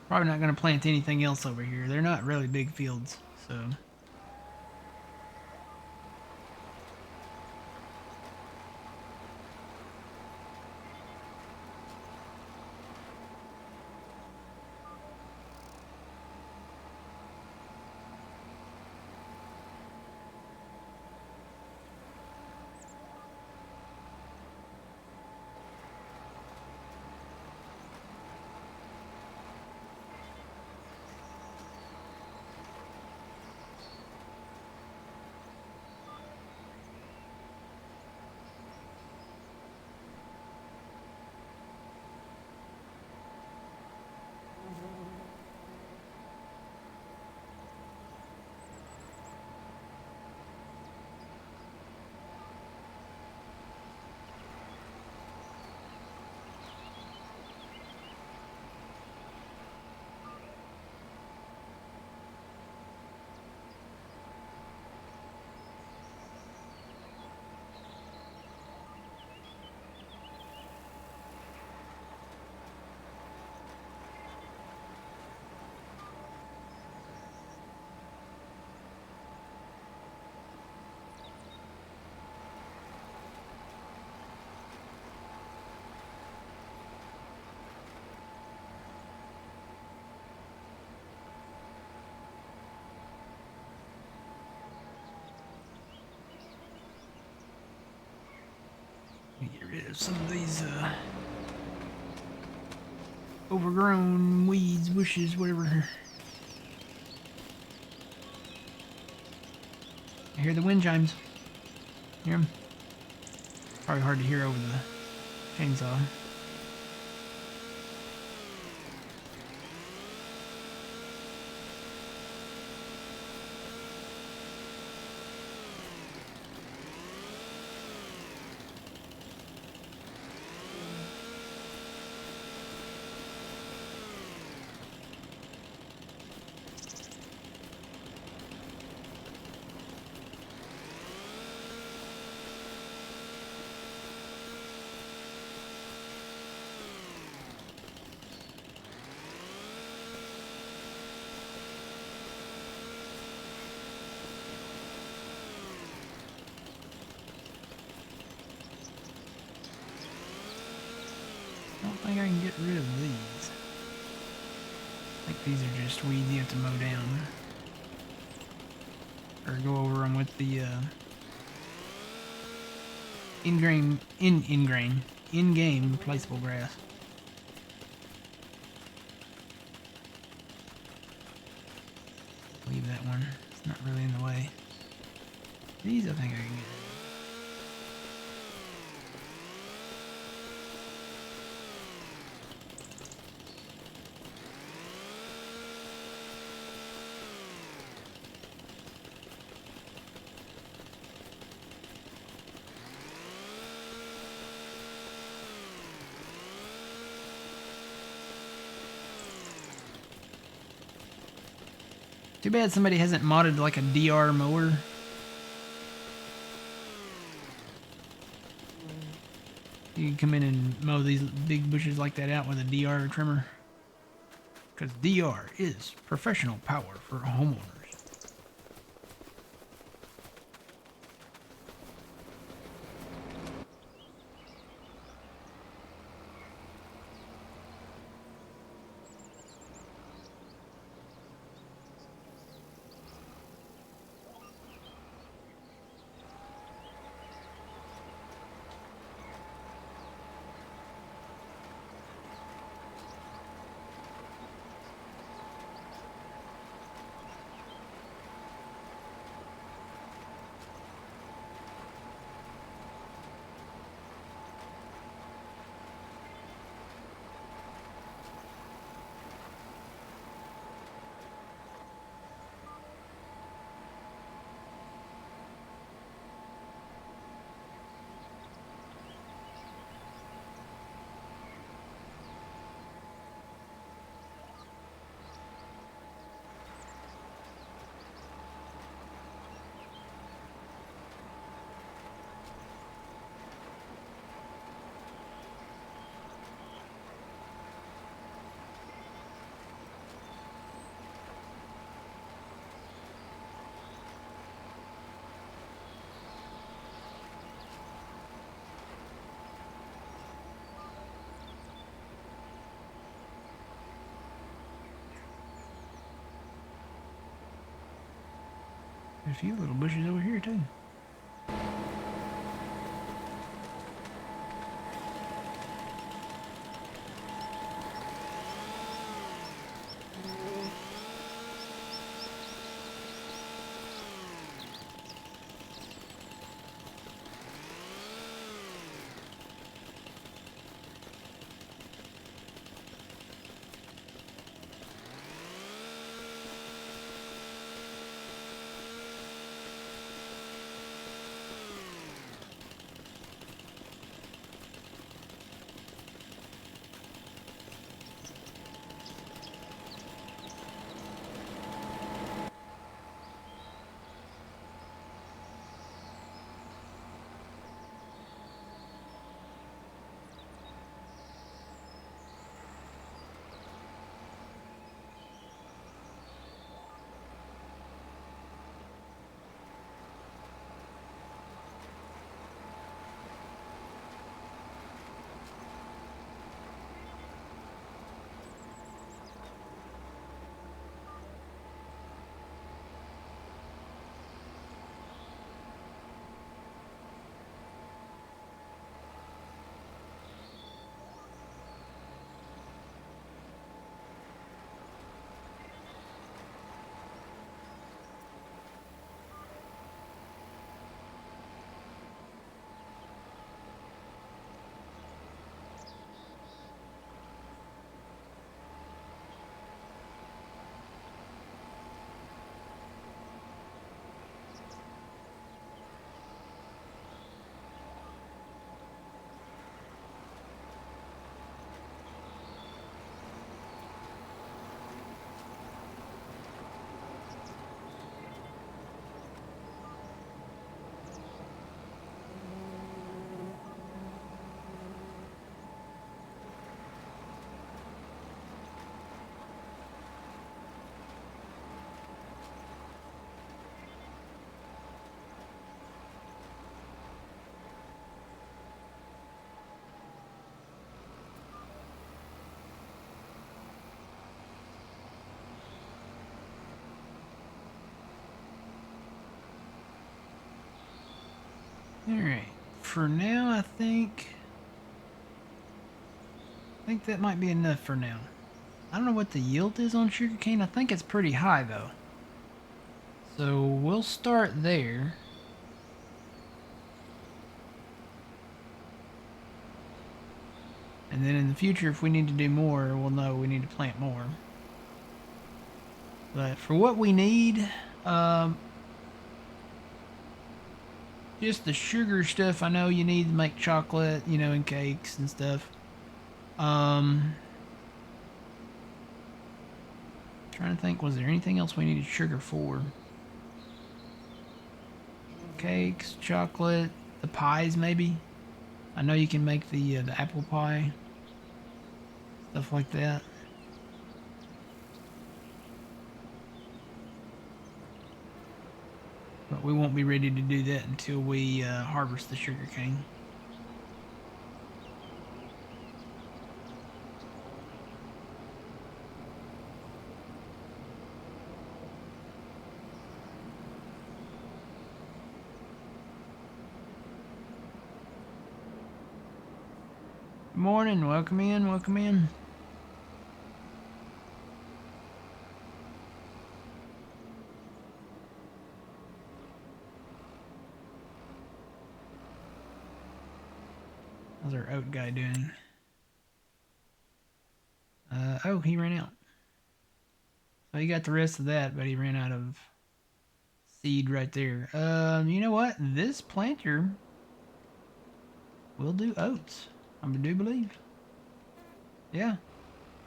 Speaker 1: Probably not going to plant anything else over here. They're not really big fields, so. Let me get rid of some of these overgrown weeds, bushes, whatever. I hear the wind chimes. Hear them? Probably hard to hear over the chainsaw. I don't think I can get rid of these. I think these are just weeds you have to mow down. Or go over them with the in-game replaceable grass. Leave that one. It's not really in the way. These I think I can get rid of. Too bad somebody hasn't modded like a DR mower. You can come in and mow these big bushes like that out with a DR trimmer. Because DR is professional power for homeowners. There's a few little bushes over here too. Alright. For now, I think that might be enough for now. I don't know what the yield is on sugarcane. I think it's pretty high though. So we'll start there. And then in the future, if we need to do more, we'll know we need to plant more. But for what we need, just the sugar stuff I know you need to make chocolate, you know, and cakes and stuff. Trying to think, was there anything else we needed sugar for? Cakes, chocolate, the pies maybe. I know you can make the apple pie, stuff like that. But we won't be ready to do that until we harvest the sugar cane. Good morning, welcome in, welcome in. How's our oat guy doing? Oh, he ran out. So he got the rest of that, but he ran out of seed right there. You know what? This planter will do oats. I do believe. Yeah.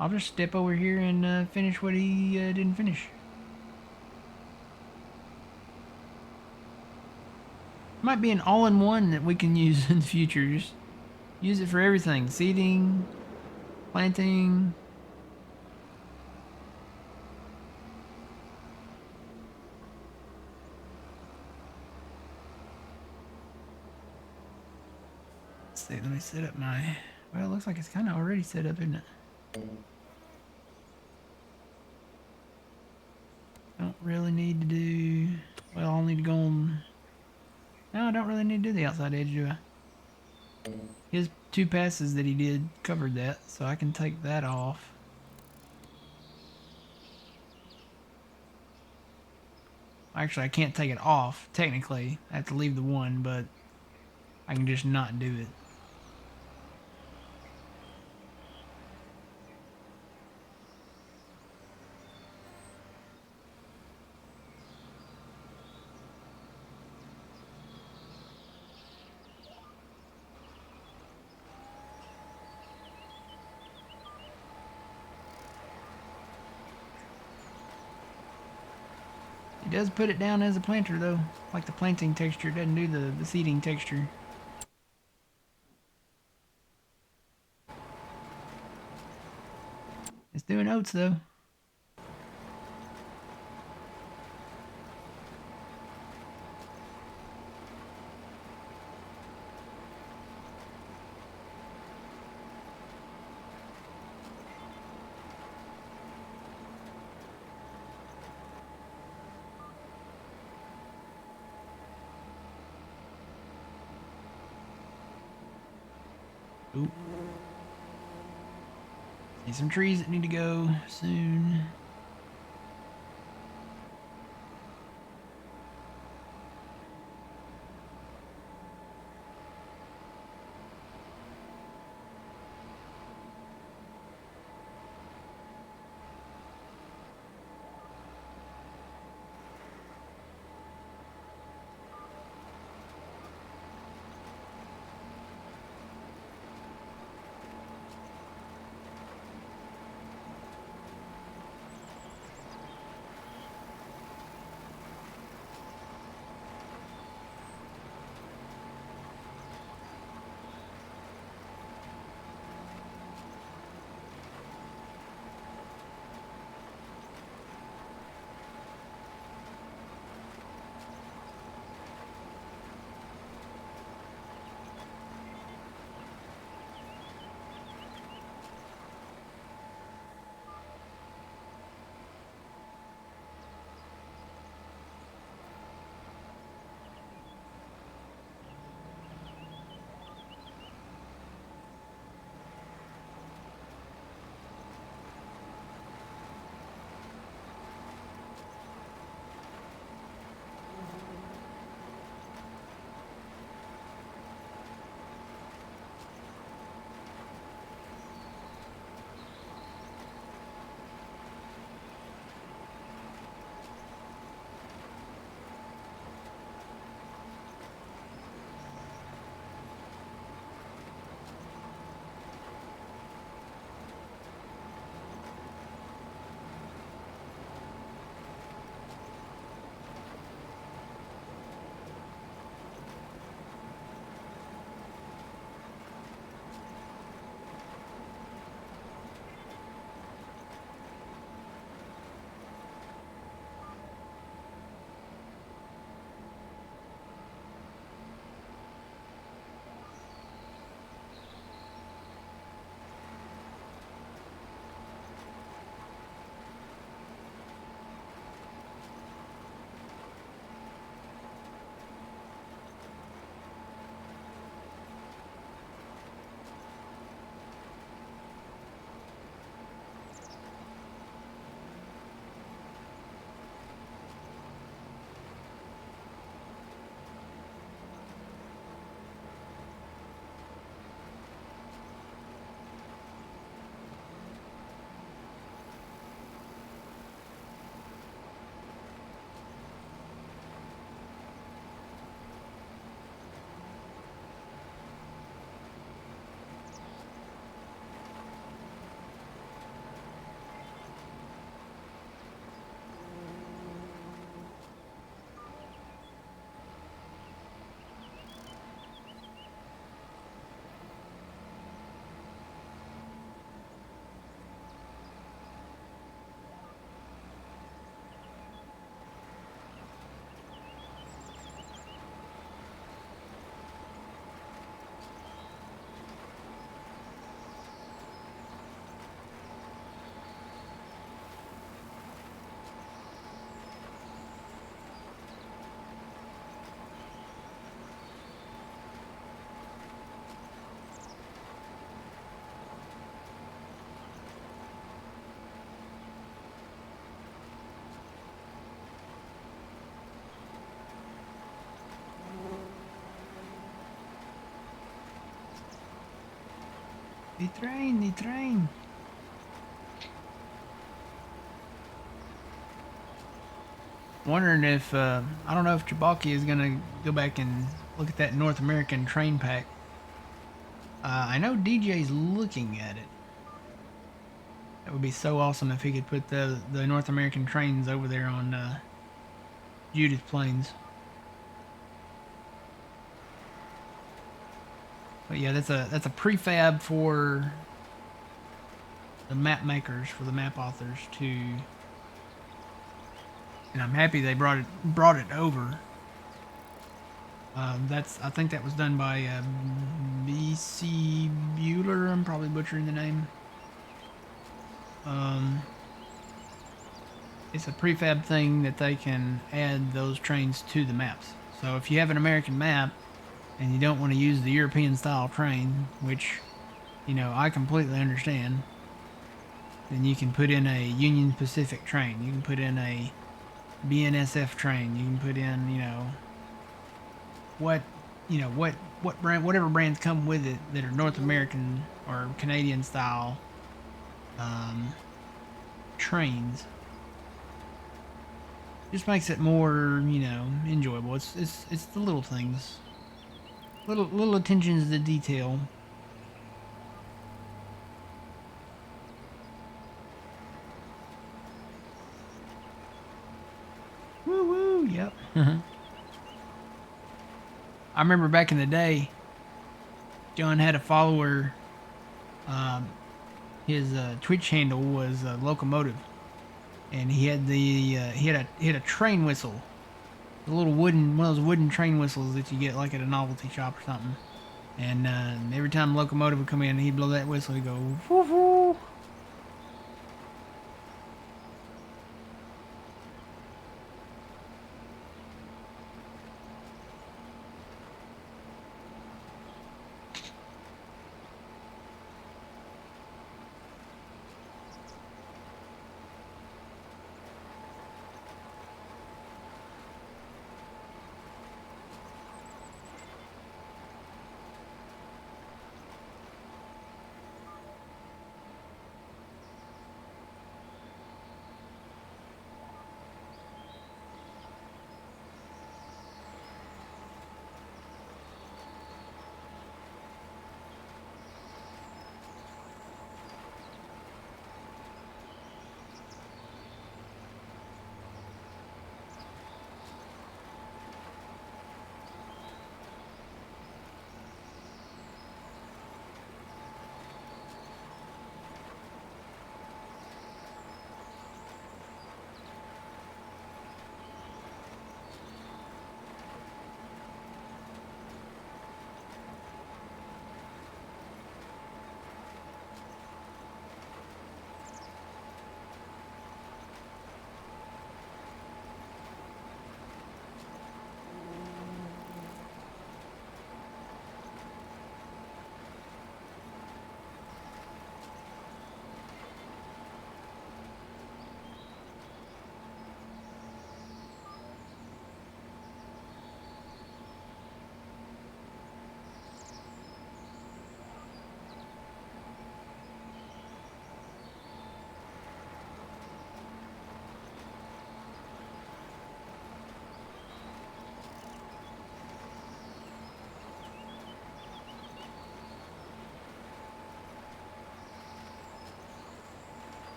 Speaker 1: I'll just step over here and finish what he didn't finish. Might be an all-in-one that we can use in the future. Just use it for everything. Seeding, planting. Let's see, let me set up my... Well, it looks like it's kind of already set up, isn't it? Don't really need to do... Well, I'll need to go on... No, I don't really need to do the outside edge, do I? His 2 passes that he did covered that, so I can take that off. Actually, I can't take it off, technically. I have to leave the 1, but I can just not do it. It does put it down as a planter, though. Like the planting texture, it doesn't do the seeding texture. It's doing oats, though. Oop. See some trees that need to go soon. The train, the train. Wondering if I don't know if Chibaki is gonna go back and look at that North American train pack. I know DJ's looking at it. That would be so awesome if he could put the North American trains over there on Judith Plains. But yeah, that's a prefab for the map makers, for the map authors to, and I'm happy they brought it over. I think that was done by BC Bueller. I'm probably butchering the name. Um, it's a prefab thing that they can add those trains to the maps. So if you have an American map and you don't want to use the European style train, which, you know, I completely understand, then you can put in a Union Pacific train. You can put in a BNSF train. You can put in, what, what brand, whatever brands come with it that are North American or Canadian style um, trains. Just makes it more, enjoyable. It's the little things, little attentions to detail. Woo woo. Yep. I remember back in the day, John had a follower. Um, his Twitch handle was Locomotive, and he had a train whistle, a little one of those wooden train whistles that you get like at a novelty shop or something. And every time Locomotive would come in, he'd blow that whistle. He'd go woo woo.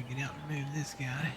Speaker 1: Get out and move this guy.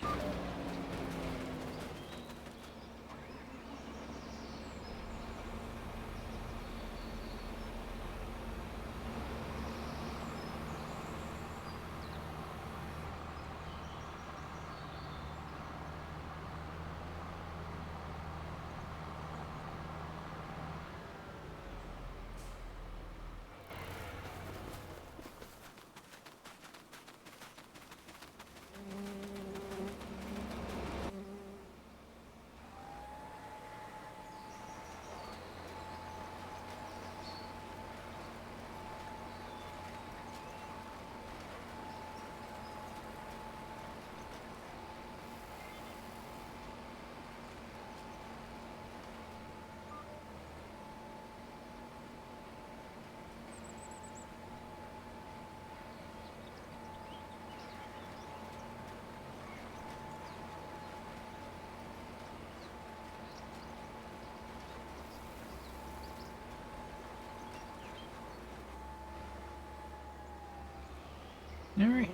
Speaker 1: Alright.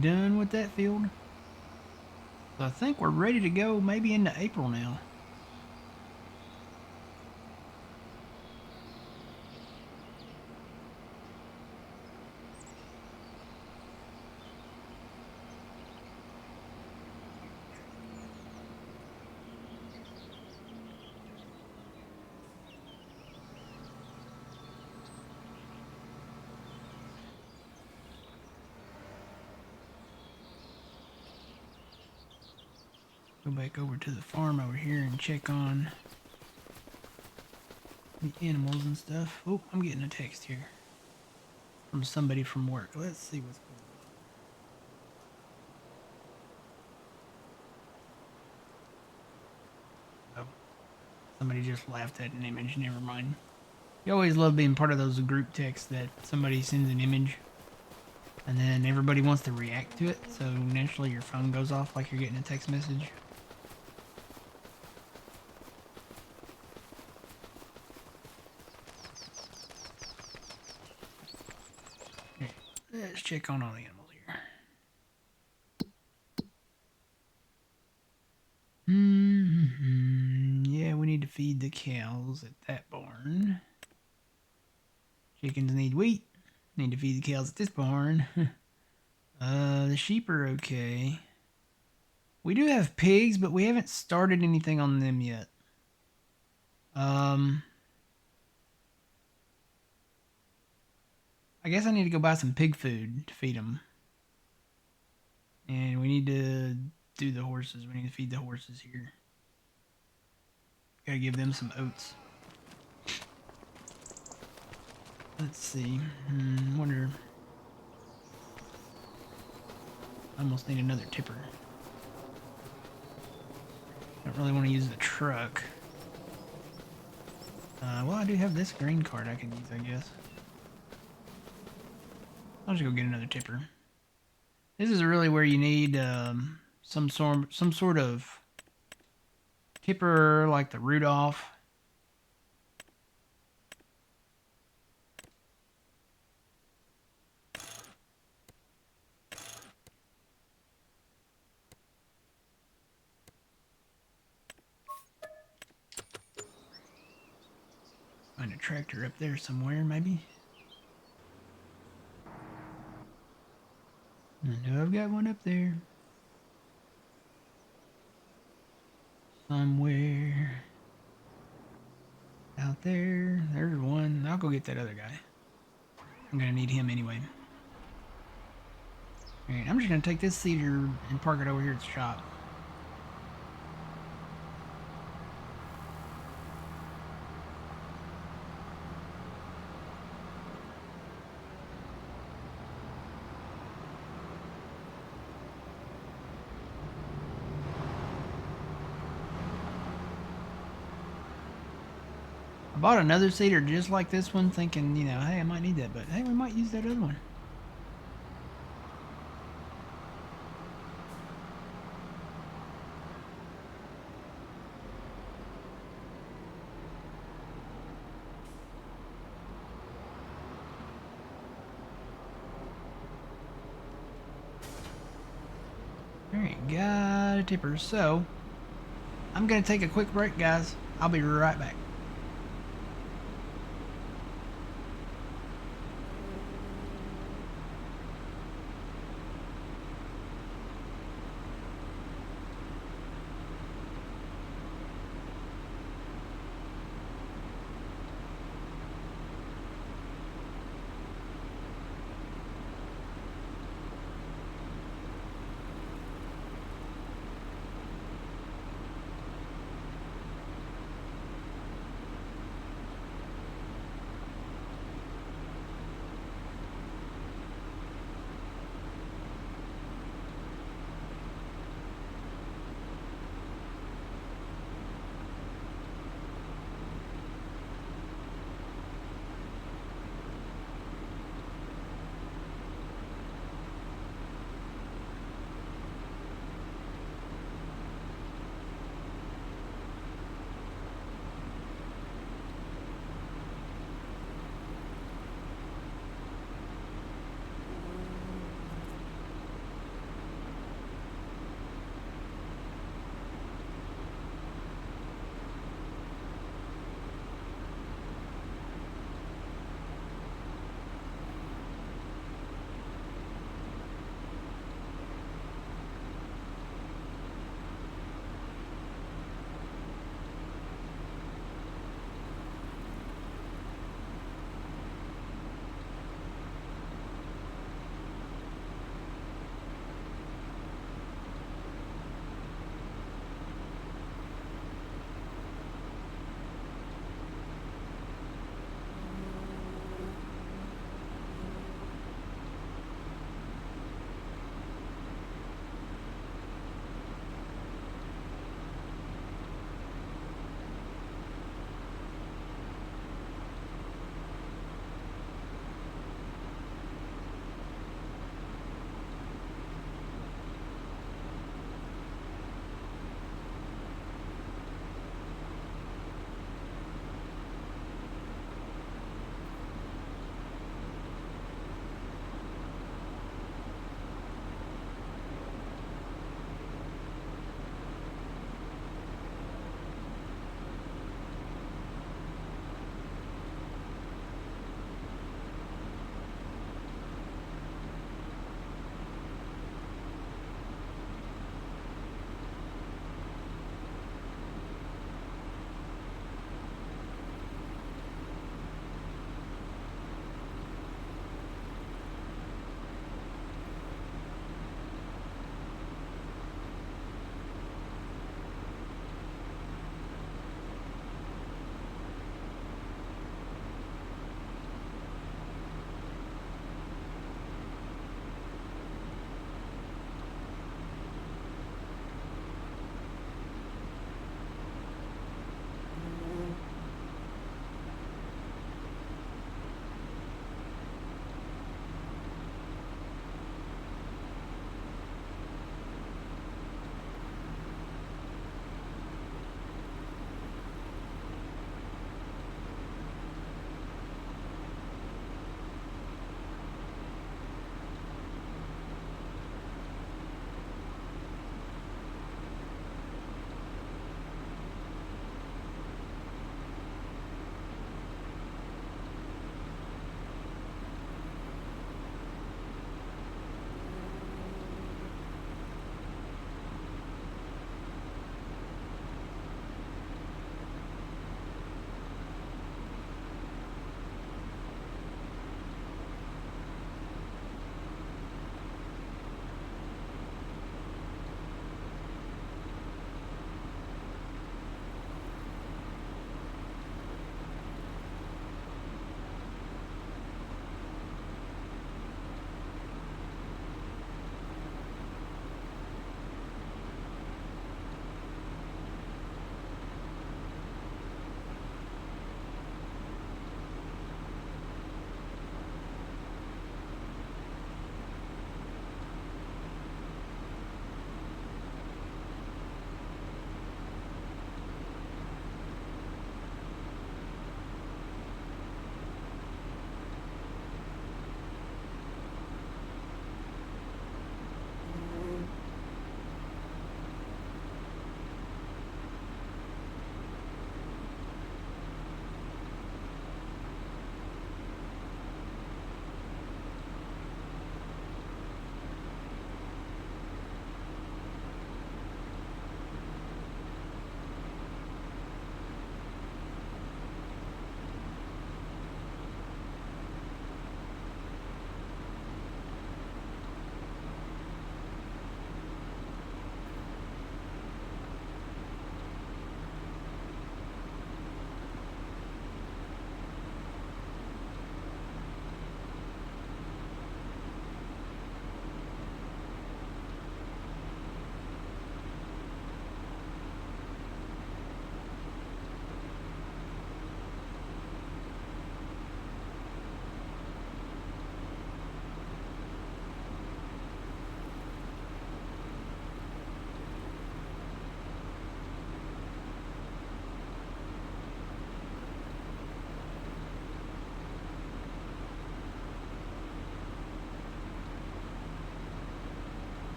Speaker 1: Done with that field. So I think we're ready to go maybe into April now. Go back over to the farm over here and check on the animals and stuff. Oh, I'm getting a text here from somebody from work. Let's see what's going on. Oh, somebody just laughed at an image. Never mind. You always love being part of those group texts that somebody sends an image and then everybody wants to react to it. So naturally your phone goes off like you're getting a text message. Okay, let's check on all the animals here. Yeah, we need to feed the cows at that barn. Chickens need wheat. Need to feed the cows at this barn. The sheep are okay. We do have pigs, but we haven't started anything on them yet. I guess I need to go buy some pig food to feed them. And we need to do the horses. We need to feed the horses here. Gotta give them some oats. Let's see. Wonder. I almost need another tipper. Don't really want to use the truck. Well, I do have this grain cart I can use, I guess. I'll just go get another tipper. This is really where you need some sort of tipper like the Rudolph. Find a tractor up there somewhere, maybe. I know I've got one up there. Somewhere. Out there. There's one. I'll go get that other guy. I'm gonna need him anyway. Alright, I'm just gonna take this cedar and park it over here at the shop. I bought another cedar just like this one, thinking, you know, hey, I might need that, but hey, we might use that other one. Alright, got a tipper. So, I'm going to take a quick break, guys. I'll be right back.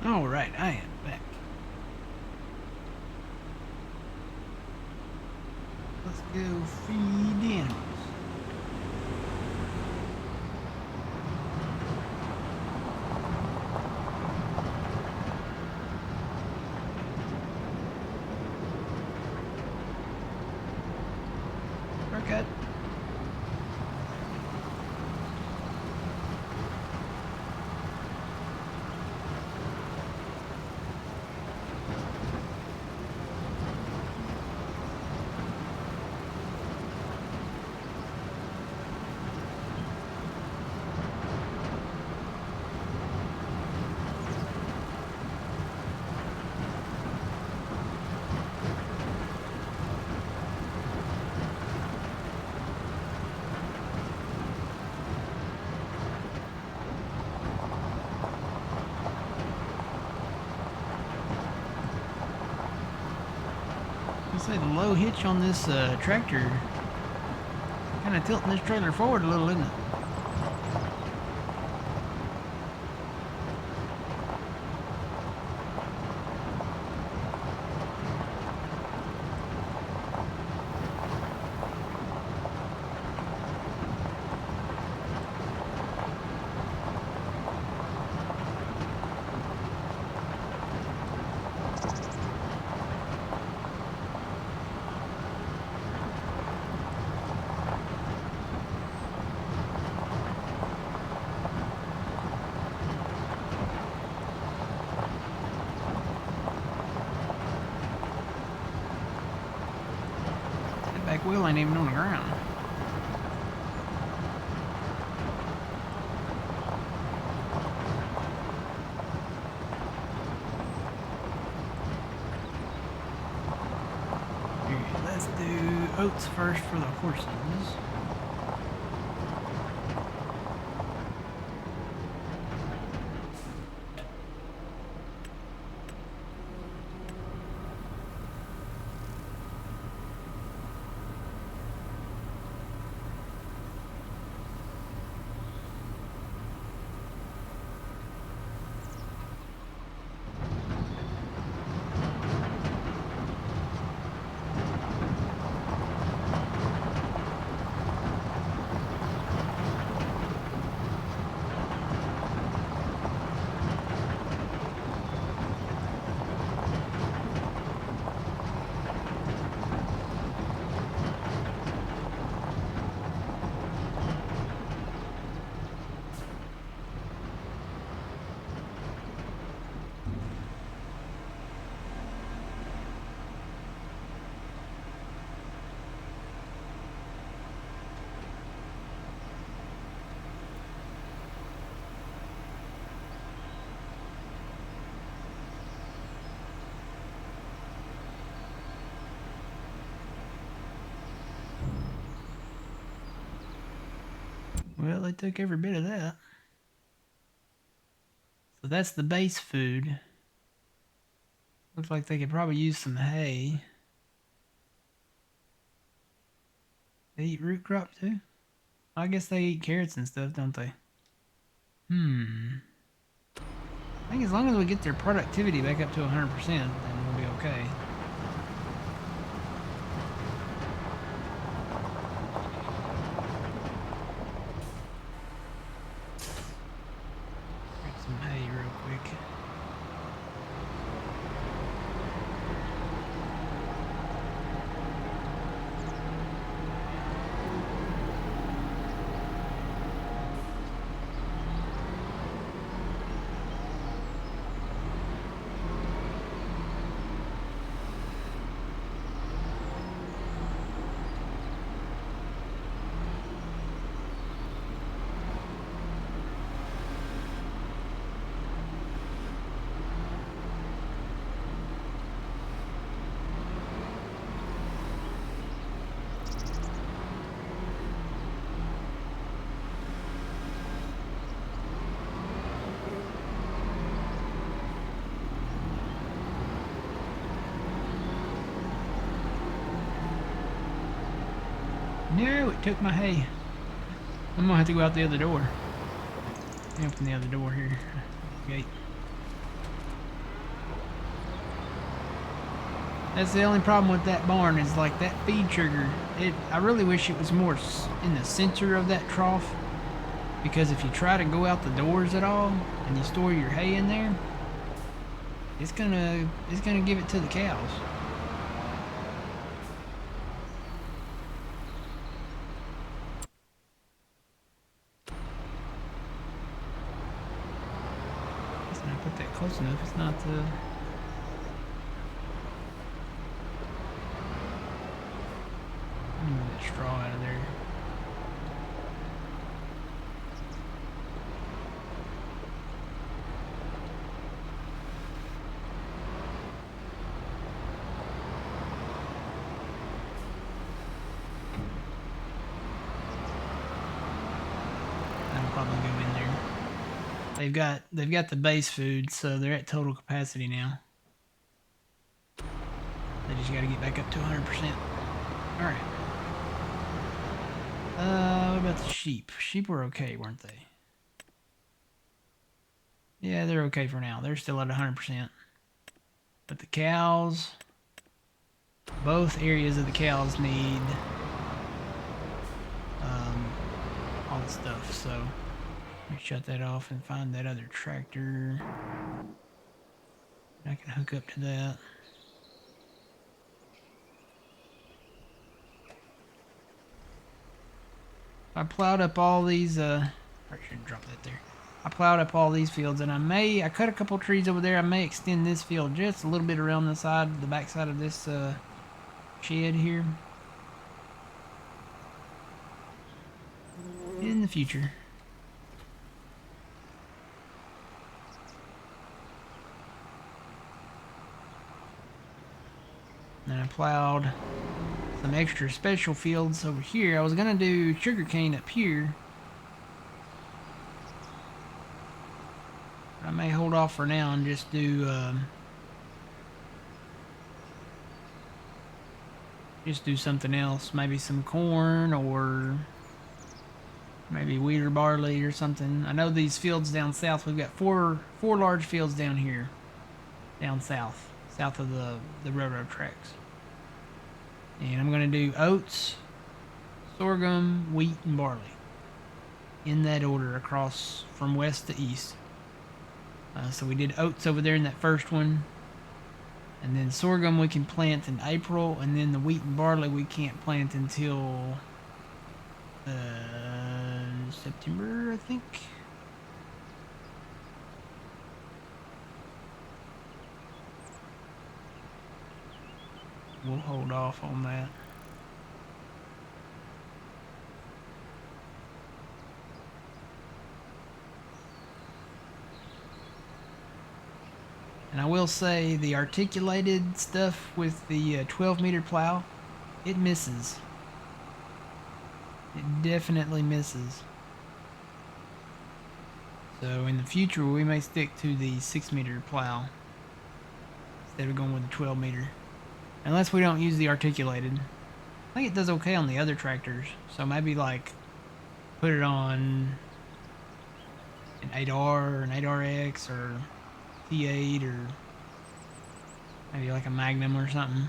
Speaker 1: Alright, I am back. Let's go feed the animals. Shortcut. I say the low hitch on this tractor kind of tilting this trailer forward a little, isn't it? That back wheel ain't even on the ground. Here, let's do oats first for the horses. Well, they took every bit of that. So that's the base food. Looks like they could probably use some hay. They eat root crop too? I guess they eat carrots and stuff, don't they? I think as long as we get their productivity back up to 100%, then we'll be okay. Grab some hay real quick. No, it took my hay. I'm gonna have to go out the other door. Open the other door here. Gate. That's the only problem with that barn is like that feed trigger. I really wish it was more in the center of that trough, because if you try to go out the doors at all and you store your hay in there, it's gonna give it to the cows. It's not put that close enough. It's not the. Move that straw out of there. That'll probably go in there. They've got the base food, so they're at total capacity now. They just got to get back up to 100%. All right. What about the sheep? Sheep were okay, weren't they? Yeah, they're okay for now. They're still at 100%. But the cows, both areas of the cows need all the stuff. So let me shut that off and find that other tractor. I can hook up to that. I plowed up all these, I shouldn't drop that there. I plowed up all these fields, and I cut a couple trees over there. I may extend this field just a little bit around the back side of this shed here in the future. And I plowed some extra special fields over here. I was gonna do sugarcane up here. I may hold off for now and just do something else. Maybe some corn or maybe wheat or barley or something. I know these fields down south. We've got four large fields down here, down south of the railroad tracks. And I'm gonna do oats, sorghum, wheat, and barley in that order across from west to east. So we did oats over there in that first one, and then sorghum we can plant in April, and then the wheat and barley we can't plant until September, I think. We'll hold off on that. And I will say the articulated stuff with the 12-meter plow, it misses. It definitely misses. So in the future we may stick to the 6-meter plow instead of going with the 12-meter. Unless we don't use the articulated. I think it does okay on the other tractors. So maybe like put it on an 8R or an 8RX or T8 or maybe like a Magnum or something.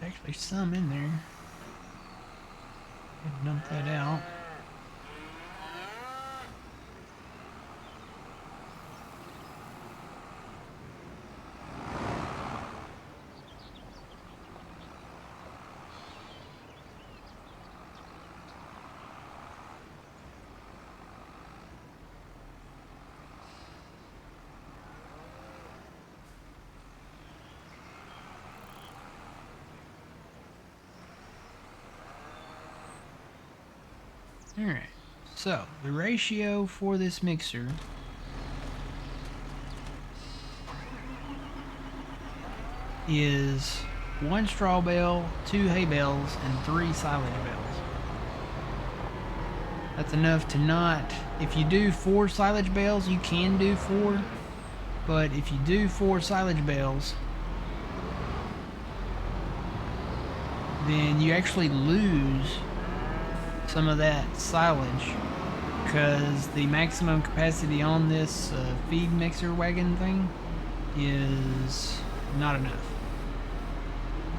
Speaker 1: Actually some in there. Dump that out. Alright. So, the ratio for this mixer is 1 straw bale, 2 hay bales, and 3 silage bales. That's enough to not... If you do 4 silage bales, you can do 4. But if you do 4 silage bales, then you actually lose some of that silage because the maximum capacity on this feed mixer wagon thing is not enough.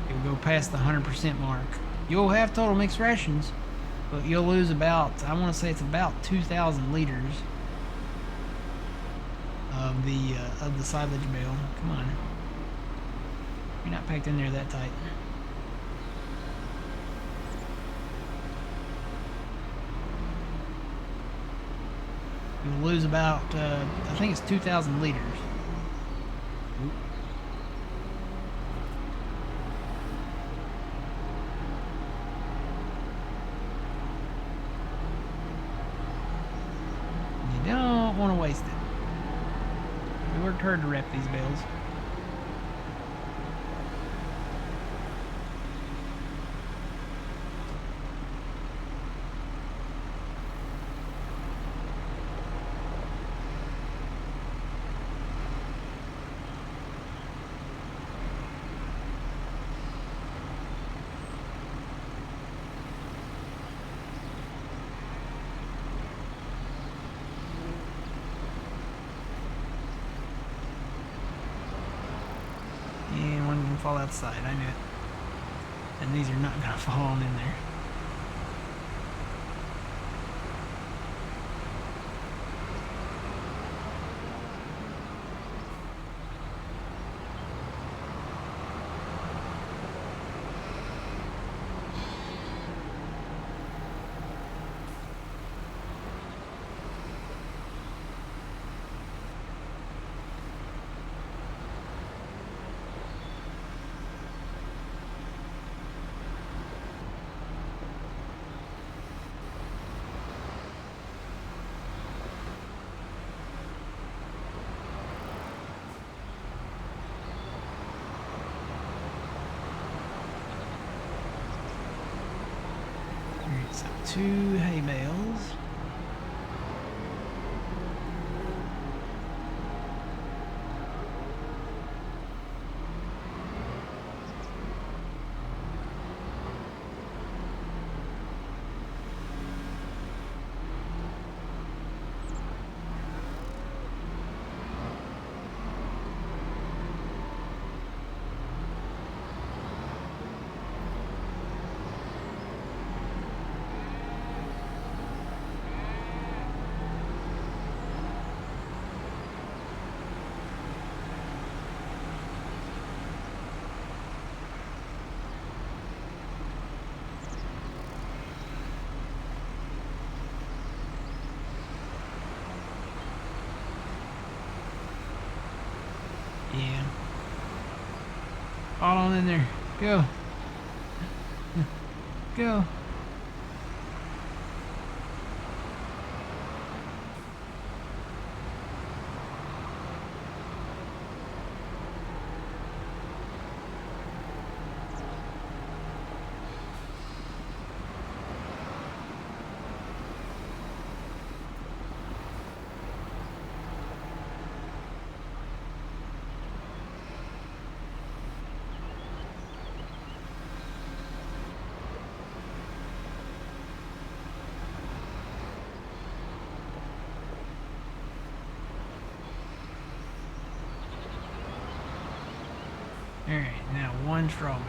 Speaker 1: It will go past the 100% mark. You'll have total mixed rations, but you'll lose about, I want to say it's about 2,000 liters of the silage bale. Come on, you're not packed in there that tight. You'll lose about, I think it's 2,000 liters. Oop. You don't want to waste it. We worked hard to wrap these bales. And one can fall outside, I knew it. And these are not gonna fall on in there. Alright, so 2 hay bales. Yeah. All on in there. Go. Go. Alright, now 1 straw bale.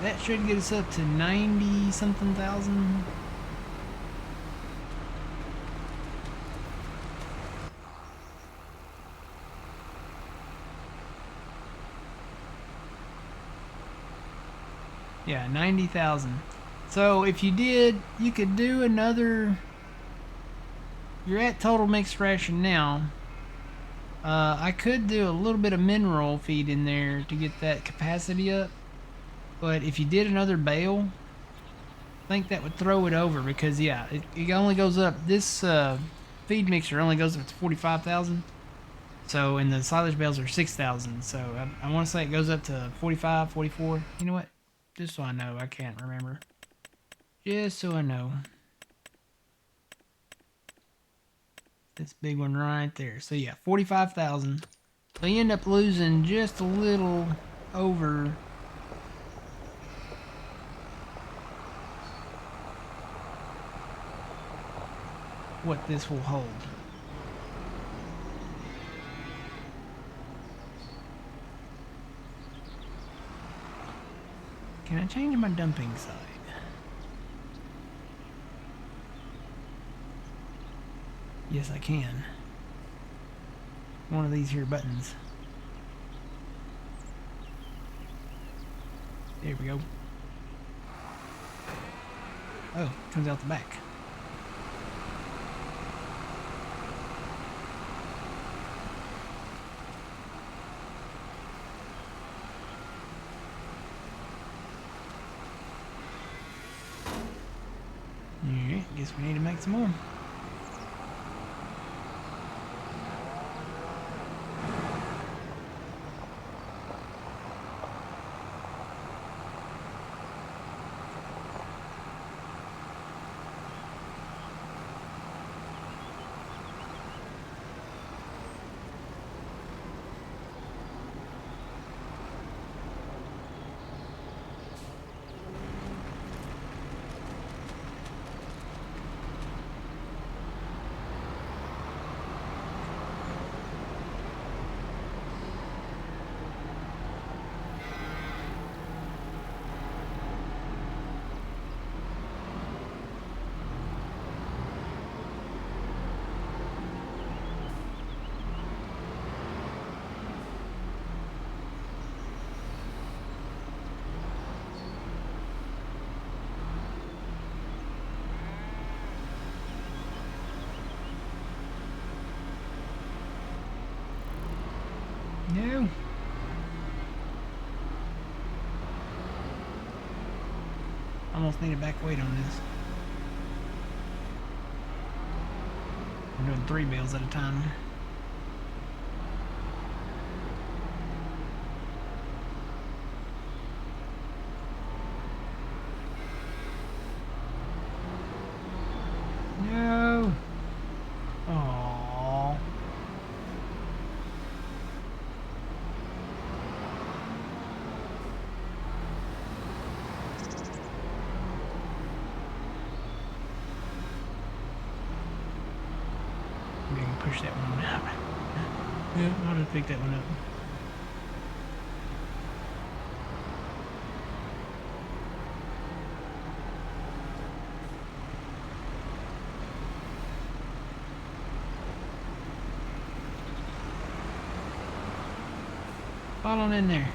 Speaker 1: that should get us up to 90 something thousand. Yeah, 90,000. So if you did, you could do another. You're at total mixed ration now. I could do a little bit of mineral feed in there to get that capacity up. But if you did another bale, I think that would throw it over because, yeah, it only goes up. This feed mixer only goes up to 45,000. So, and the silage bales are 6,000. So, I want to say it goes up to 45, 44. You know what? Just so I know, I can't remember. Just so I know. This big one right there. So, yeah, 45,000. So, you end up losing just a little over what this will hold. Can I change my dumping side? Yes, I can. One of these here buttons. There we go. Oh, comes out the back. Alright, guess we need to make some more. No. Almost need a back weight on this. I'm doing 3 bales at a time. No. Aww. Maybe I can push that one out. Yeah, I'll just pick that one up. Fall on in there.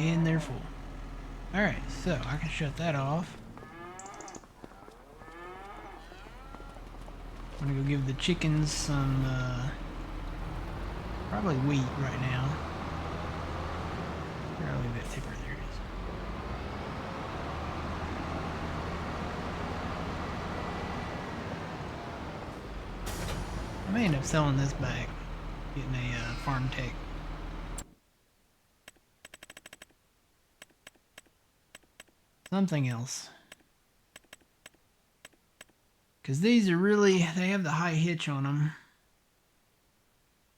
Speaker 1: And they're full. Alright, so I can shut that off. I'm gonna go give the chickens some, probably wheat right now. Here, I'll leave that tipper. There it is. I may end up selling this back, getting a farm tech. Something else. Because these are really, they have the high hitch on them.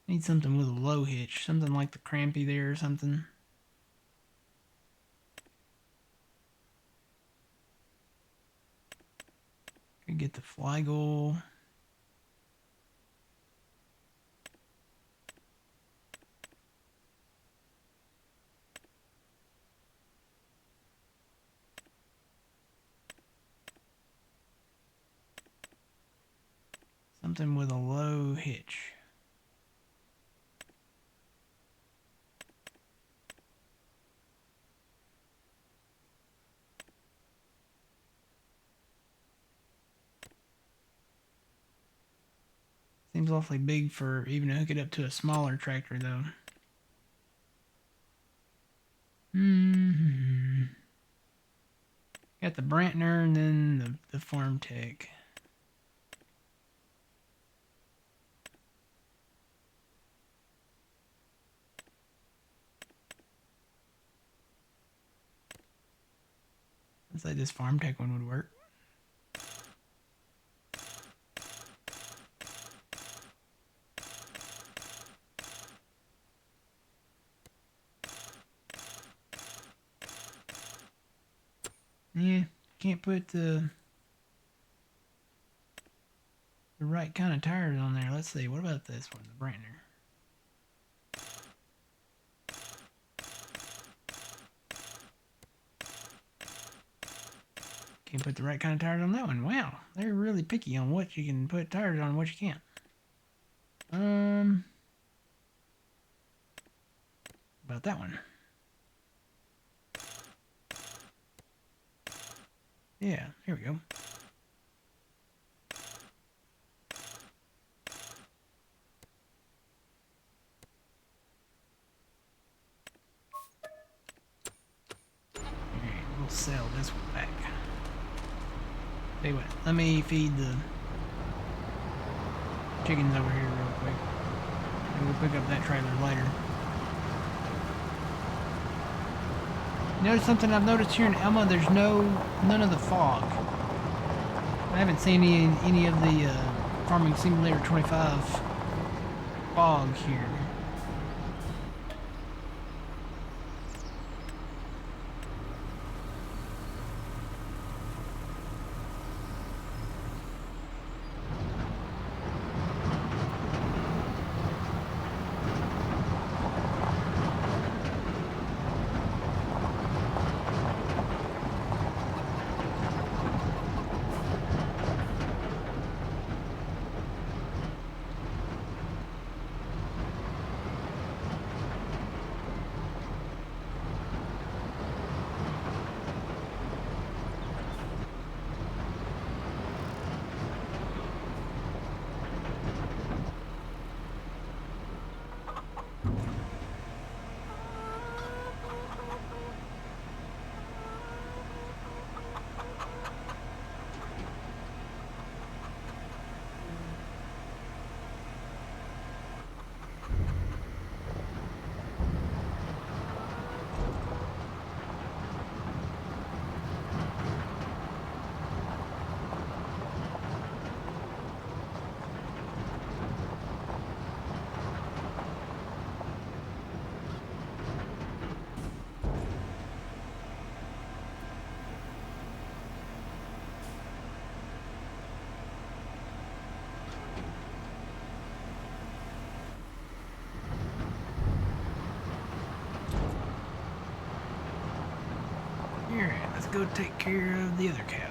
Speaker 1: Need something with a low hitch. Something like the Crampy there or something. Could get the Flygoal. Something with a low hitch. Seems awfully big for even to hook it up to a smaller tractor, though. Got the Brantner and then the Farm Tech. Looks like this Farm Tech one would work. Yeah, can't put the right kind of tires on there. Let's see, what about this one, the Brantner? Can't put the right kind of tires on that one. Wow, they're really picky on what you can put tires on and what you can't. About that one. Yeah, here we go. Alright, we'll sell this one back. Tell you what, let me feed the chickens over here real quick. And we'll pick up that trailer later. Notice something I've noticed here in Alma, there's none of the fog. I haven't seen any of the Farming Simulator 25 fog here. Alright, let's go take care of the other cows.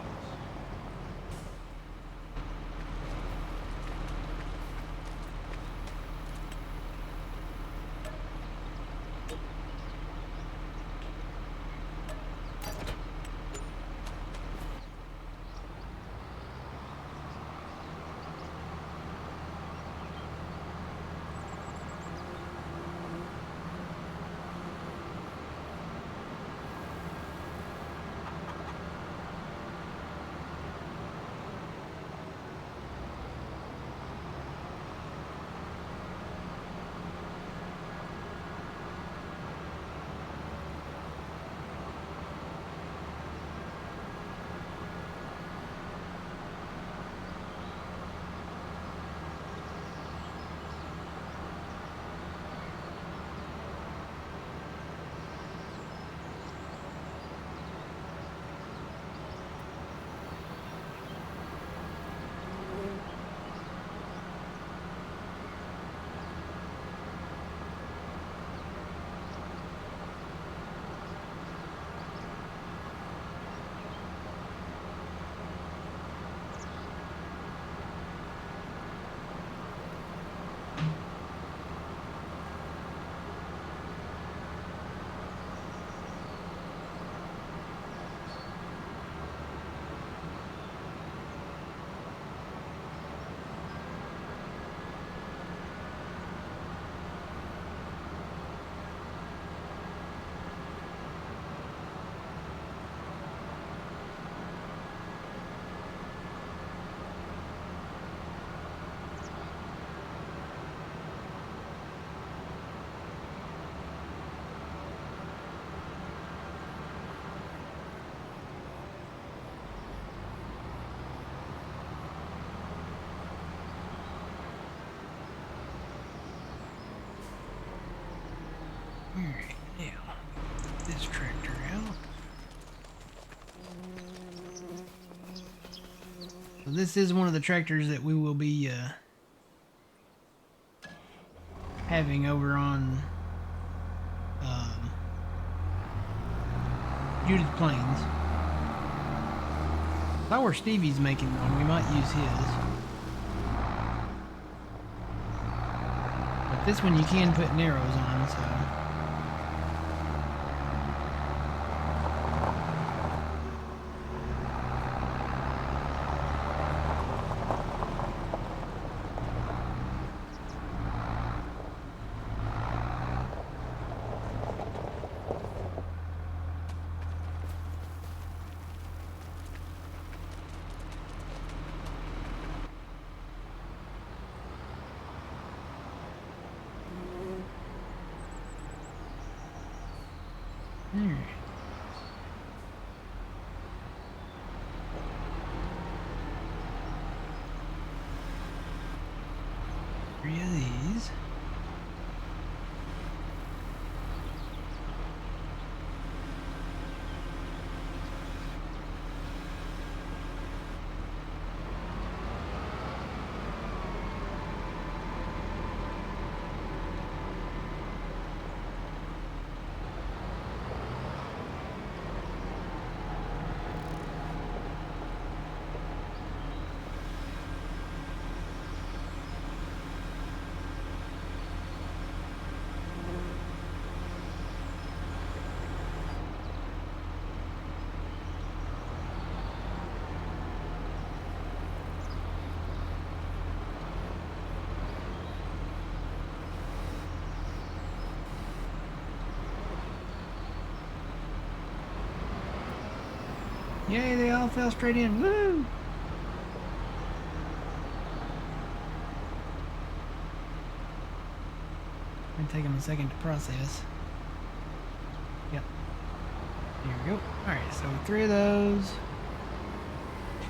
Speaker 1: this tractor out. So this is one of the tractors that we will be having over on Judith Plains. If I were Stevie's making one, we might use his. But this one you can put narrows on, so. There. 3 of these. Yay, they all fell straight in. Woo! It'll take them a second to process. Yep. Here we go. Alright, so 3 of those.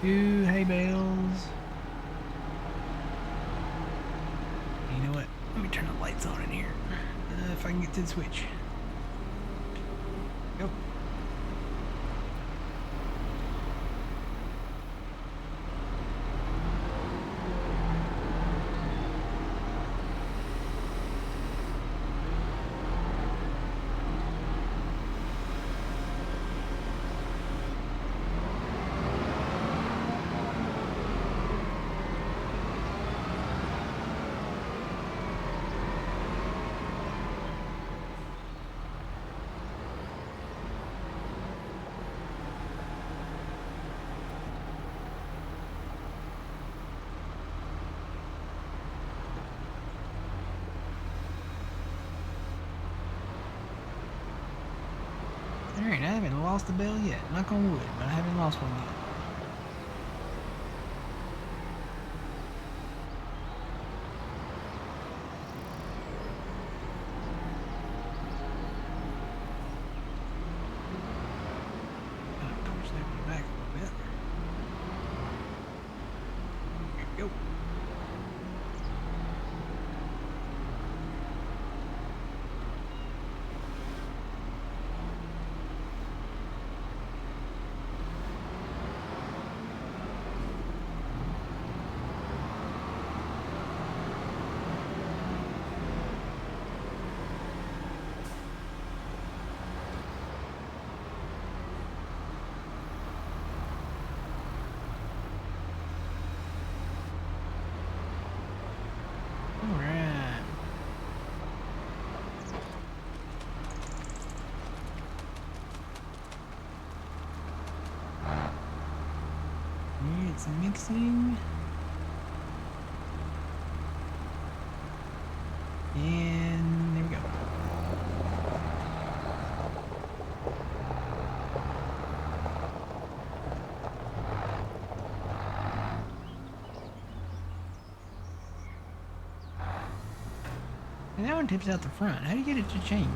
Speaker 1: 2 hay bales. You know what? Let me turn the lights on in here. If I can get to the switch. Go. Alright, I haven't lost a bell yet. Knock on wood, but I haven't lost one yet. Gotta push that one back a little bit. Here we go. Alright. It's mixing. And there we go. And that one tips out the front. How do you get it to change?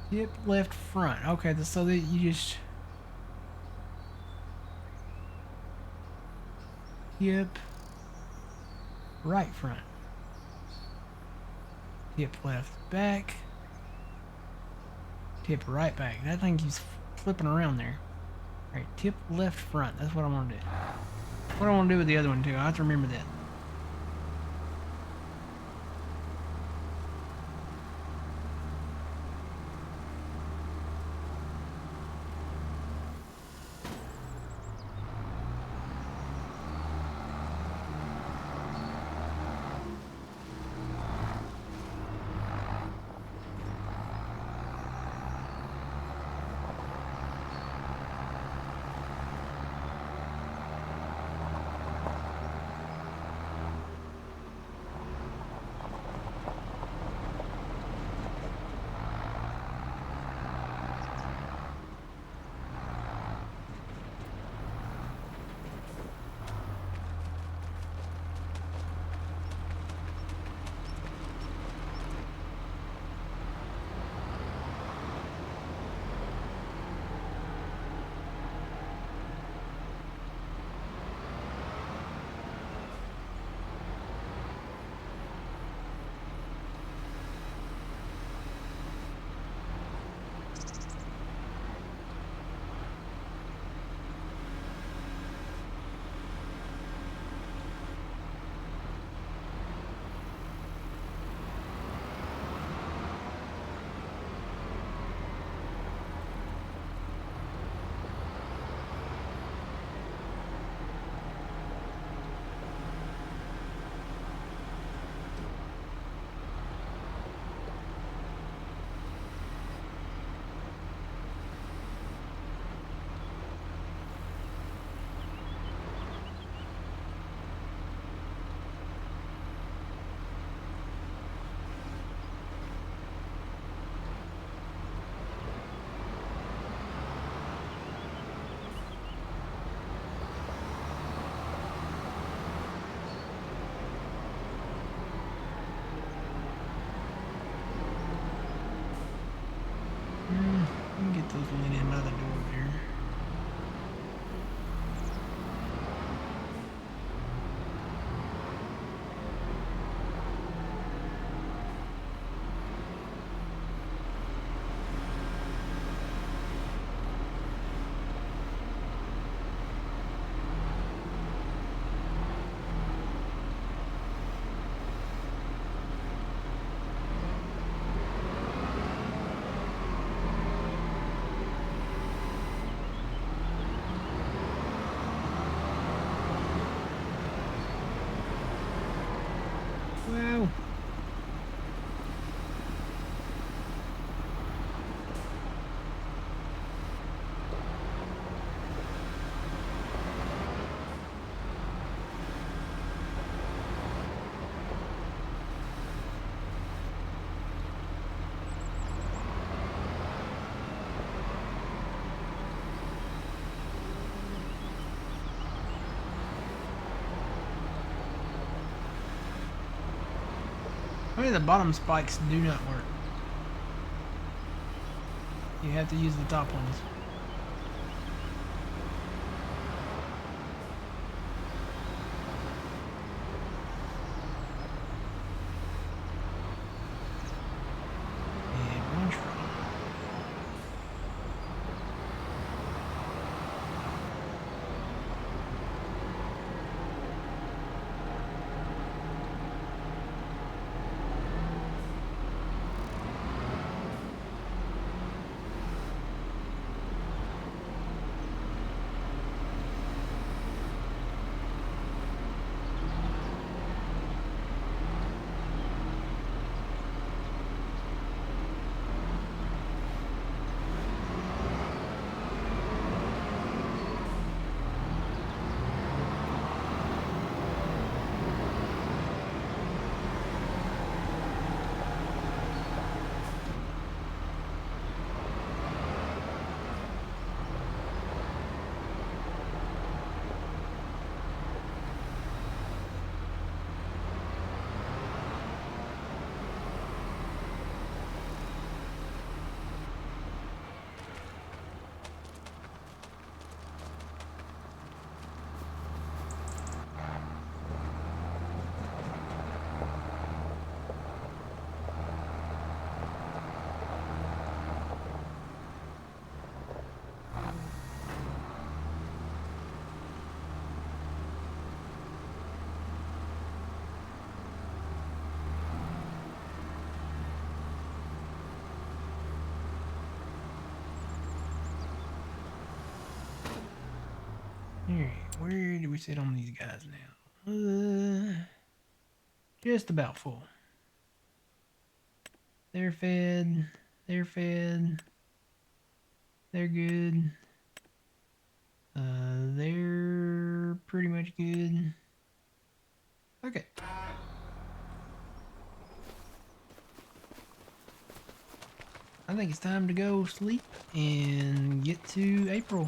Speaker 1: Tip left front. Okay, so that you just tip right front. Tip left back. Tip right back. That thing keeps flipping around there. Alright, tip left front. That's what I want to do. What I want to do with the other one too. I have to remember that. Let me get those one in another door there. Wow. Maybe the bottom spikes do not work. You have to use the top ones. And one try. Where do we sit on these guys now? Just about full. They're fed. They're fed. They're good. They're pretty much good. Okay. I think it's time to go sleep and get to April.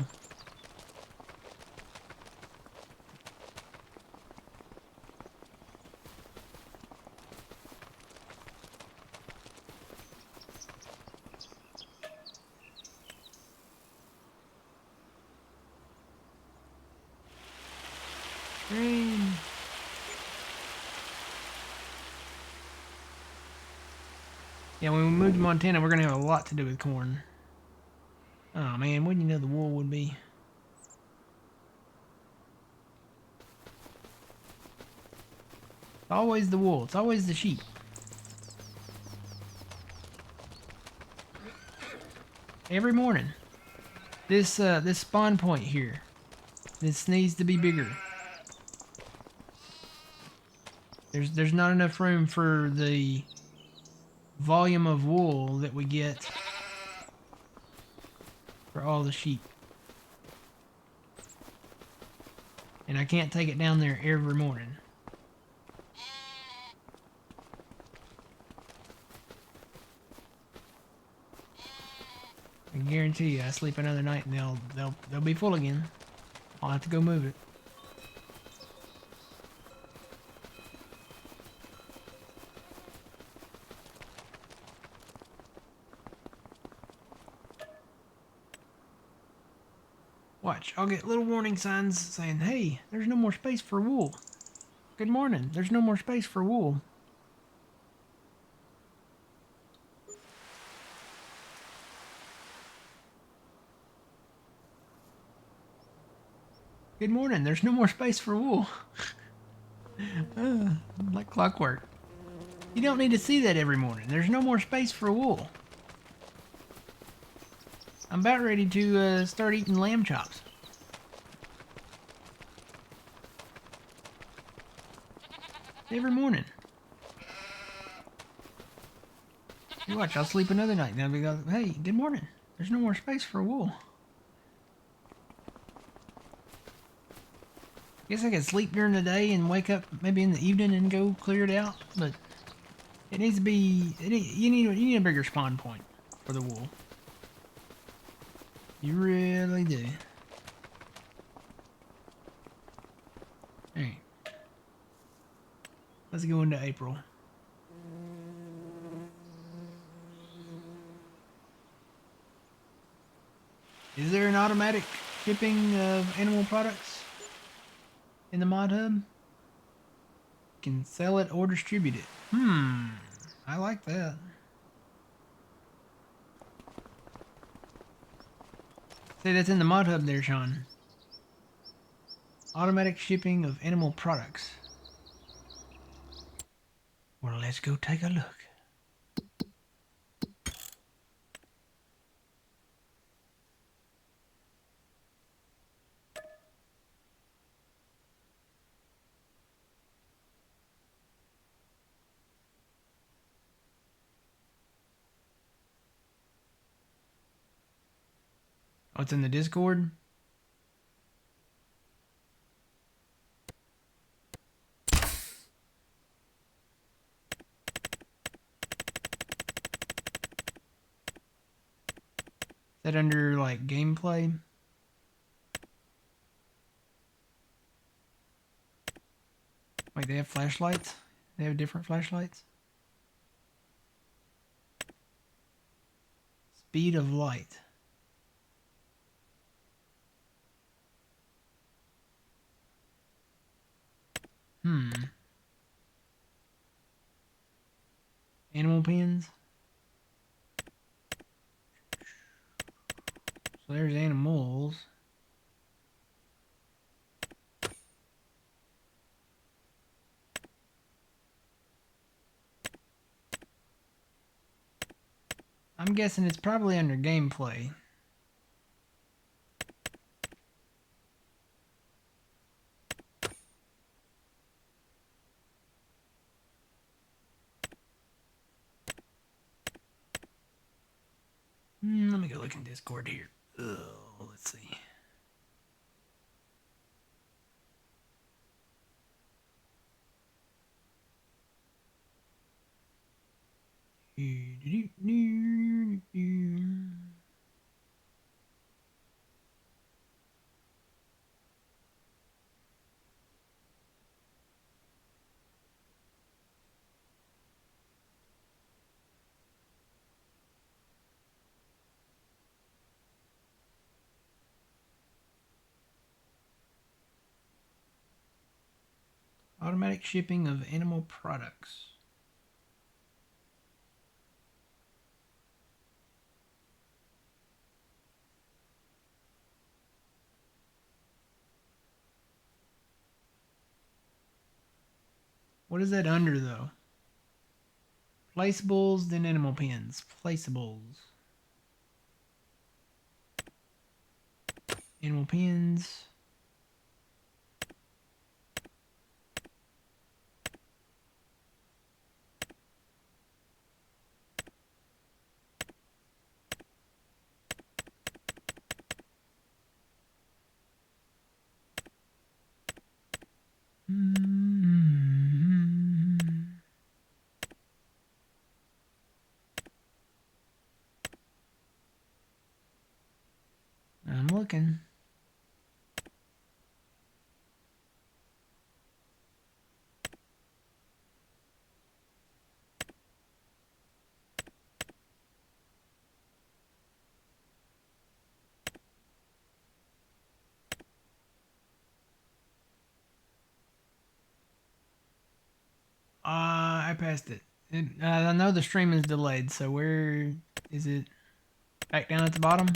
Speaker 1: Rain. Yeah, when we move to Montana, we're going to have a lot to do with corn. Oh, man, wouldn't you know the wool would be? It's always the wool. It's always the sheep. Every morning. This spawn point here. This needs to be bigger. There's not enough room for the volume of wool that we get for all the sheep. And I can't take it down there every morning. I guarantee you, I sleep another night and they'll be full again. I'll have to go move it. Watch, I'll get little warning signs saying, "Hey, there's no more space for wool. Good morning, there's no more space for wool." Good morning, there's no more space for wool. Like clockwork. You don't need to see that every morning. There's no more space for wool. I'm about ready to start eating lamb chops. Every morning. You watch, I'll sleep another night and I'll be like, "Hey, good morning. There's no more space for wool." Guess I could sleep during the day and wake up maybe in the evening and go clear it out, but it needs to be. You need a bigger spawn point for the wool. You really do. All right, let's go into April. Is there an automatic shipping of animal products in the mod hub? You can sell it or distribute it. I like that. Say that's in the mod hub there, Sean. Automatic shipping of animal products. Well, let's go take a look. Oh, it's in the Discord? Is that under, like, gameplay? Wait, they have flashlights? They have different flashlights? Speed of light. Animal pens? So there's animals. I'm guessing it's probably under gameplay. look in Discord here. Let's see. Automatic shipping of animal products. What is that under though? Placeables, then animal pens. Placeables. Animal pens. I'm looking. I passed it. I know the stream is delayed, so where is it? Back down at the bottom?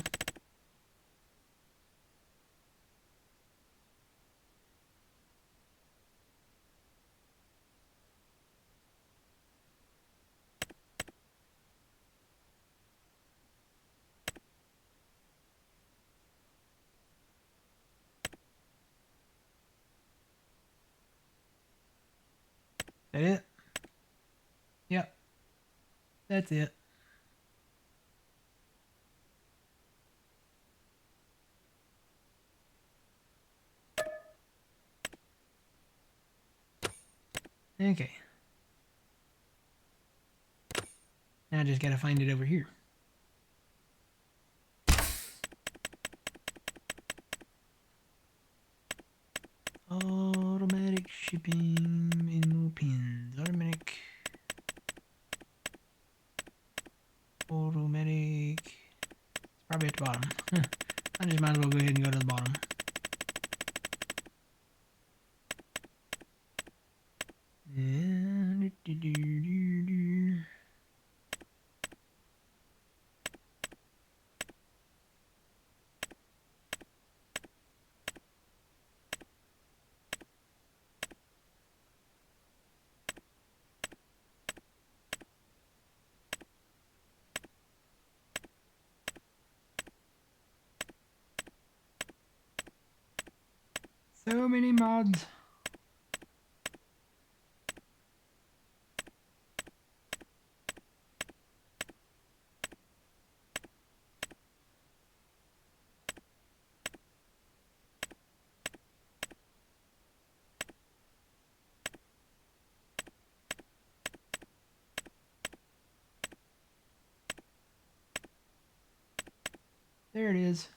Speaker 1: That it? Yep, that's it. Okay. Now I just gotta find it over here. Automatic shipping animal pins. Automatic. It's probably at the bottom. I just might as well go ahead and go to the bottom. So many mods. There it is.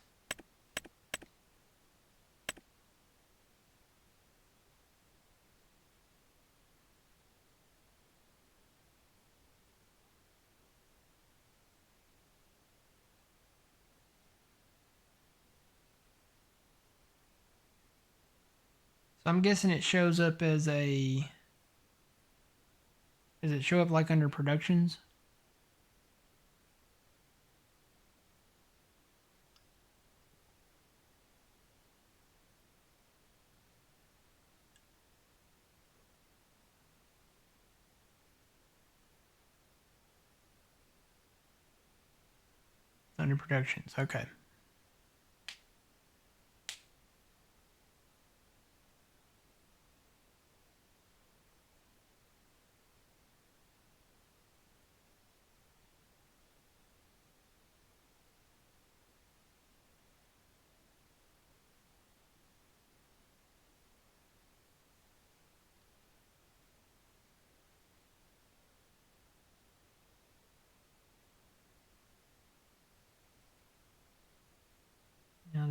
Speaker 1: So I'm guessing it shows up as a. Does it show up like under productions? It's under productions. Okay.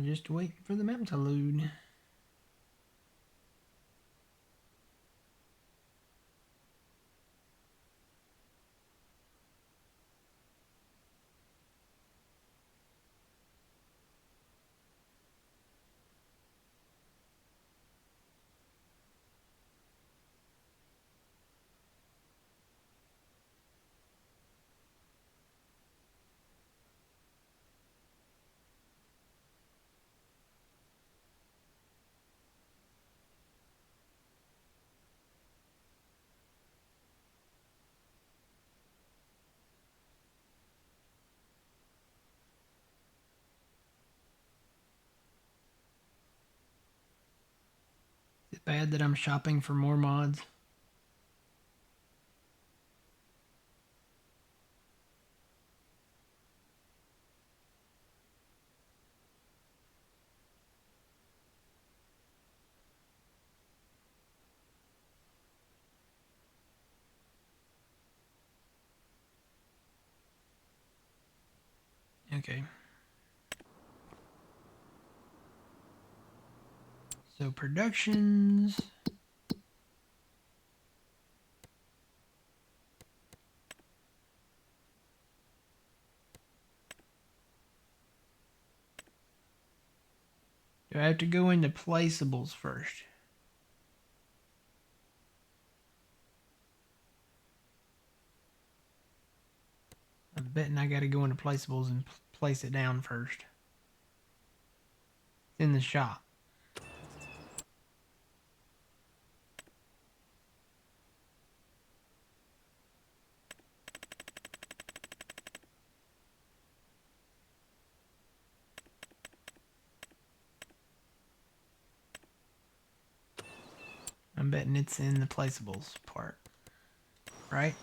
Speaker 1: just wait for the map to load. Is it bad that I'm shopping for more mods? Okay. So productions. Do I have to go into placeables first? I'm betting I got to go into placeables and place it down first. It's in the shop. I'm betting it's in the placeables part, right?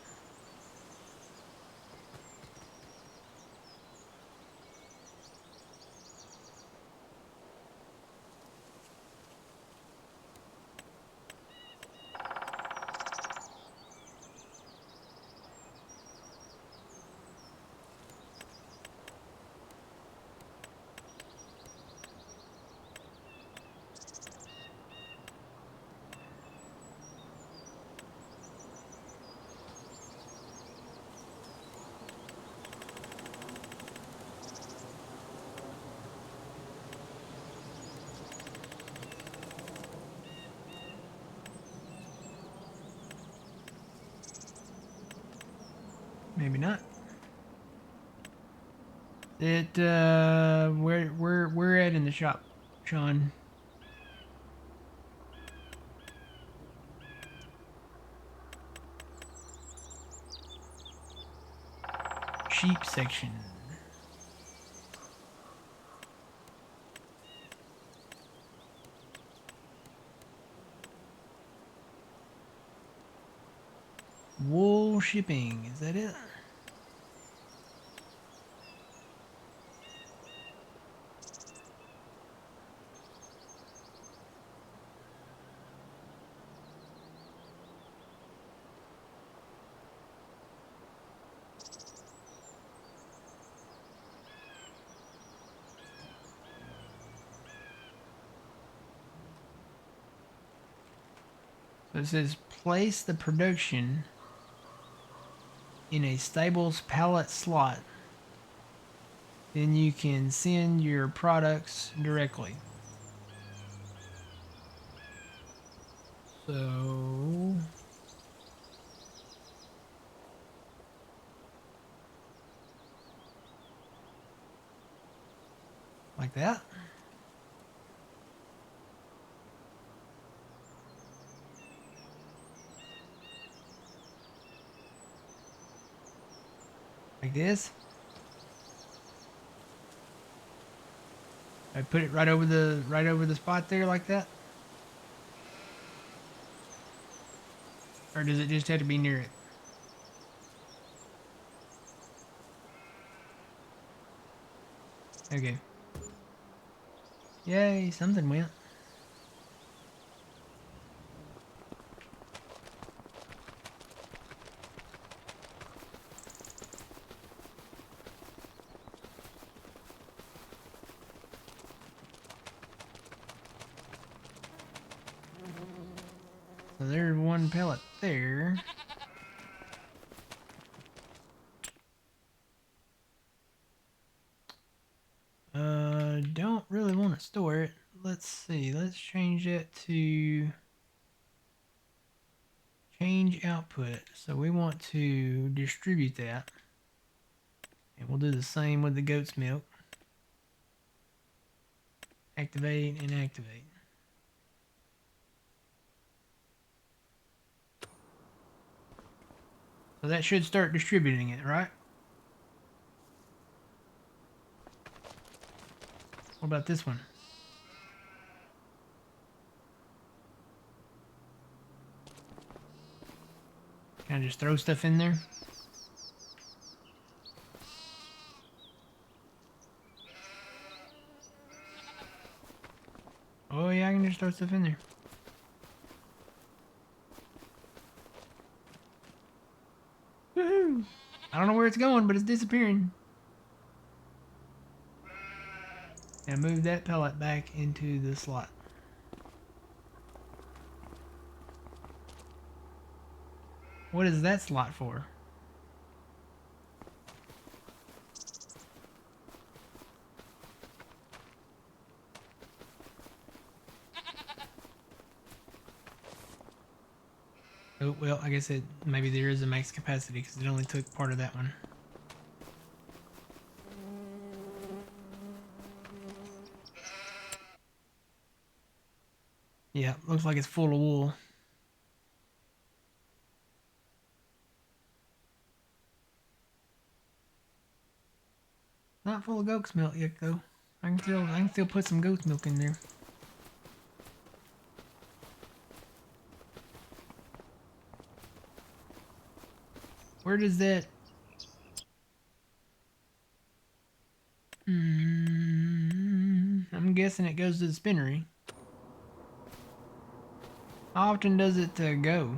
Speaker 1: Maybe not. Where at in the shop, Sean? Sheep section. Wool shipping. Is that it? So it says place the production in a stable's pallet slot. Then you can send your products directly. So like that. Like this. I put it right over the spot there like that. Or does it just have to be near it? Okay. Yay, something went. So there's one pellet there. Don't really want to store it. Let's see. Let's change that to change output. So we want to distribute that. And we'll do the same with the goat's milk. Activate and activate. So that should start distributing it, right? What about this one? Can I just throw stuff in there? Oh yeah, I can just throw stuff in there. Woohoo! I don't know where it's going, but it's disappearing. And move that pellet back into the slot. What is that slot for? Oh, well, I guess maybe there is a max capacity because it only took part of that one. Yeah, looks like it's full of wool. Not full of goat's milk yet, though. I can still put some goat's milk in there. Where does that? I'm guessing it goes to the spinnery. How often does it go?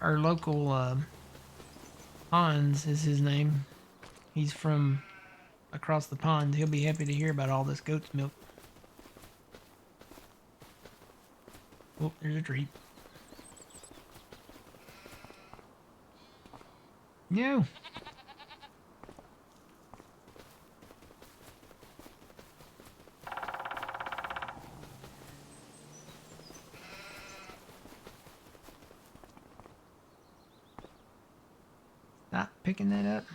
Speaker 1: Our local Hans is his name. He's from across the pond. He'll be happy to hear about all this goat's milk. Oh, there's a tree. No. Stop picking that up.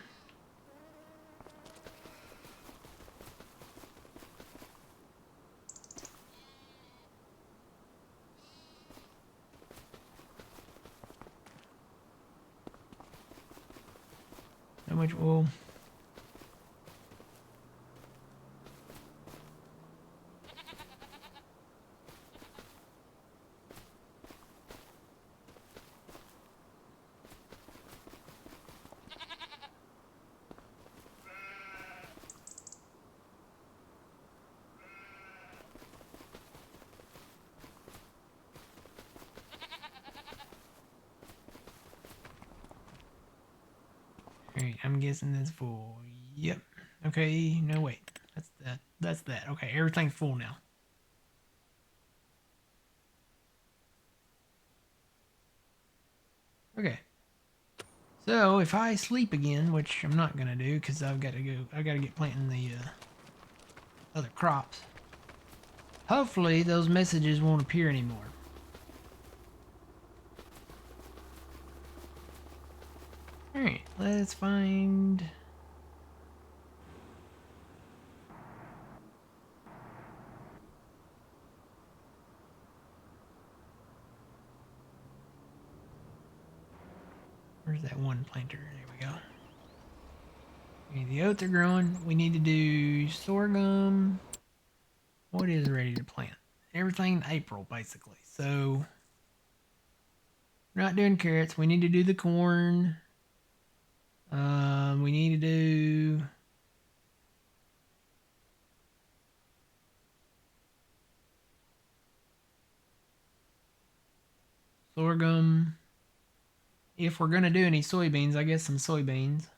Speaker 1: How much wool? Alright, I'm guessing that's full. Yep. Okay, no wait. That's that. That's that. Okay, everything's full now. Okay. So if I sleep again, which I'm not gonna do because I've got to go, I've got to get planting the other crops. Hopefully those messages won't appear anymore. Alright, let's find... Where's that one planter? There we go. Okay, the oats are growing. We need to do sorghum. What is ready to plant? Everything in April, basically. So, we're not doing carrots. We need to do the corn. We need to do sorghum. If we're gonna do any soybeans, I guess some soybeans.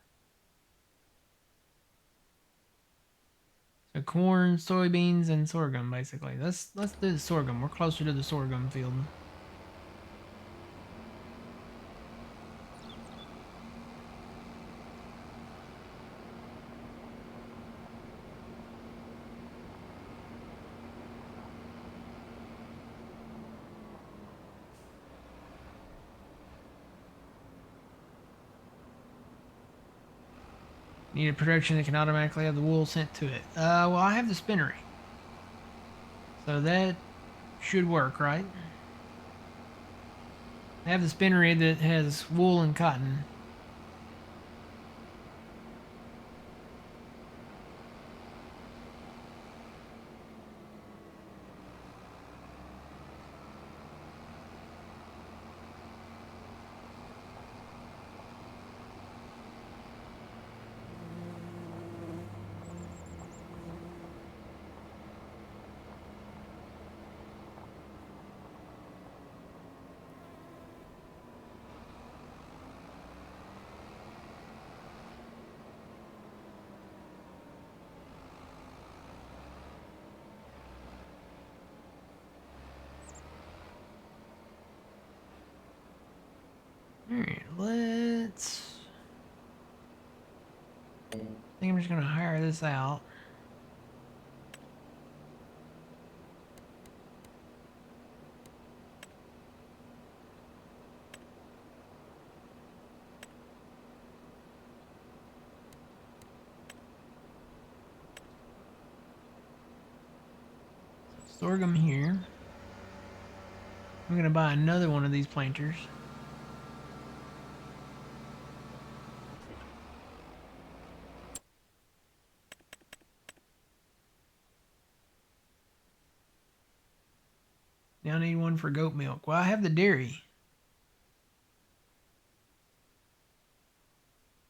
Speaker 1: So corn, soybeans, and sorghum, basically. Let's do the sorghum. We're closer to the sorghum field. Need a production that can automatically have the wool sent to it. Well, I have the spinnery. So that should work, right? I have the spinnery that has wool and cotton. Alright, let's... I think I'm just going to hire this out. Sorghum here. I'm going to buy another one of these planters. Now I need one for goat milk. Well, I have the dairy.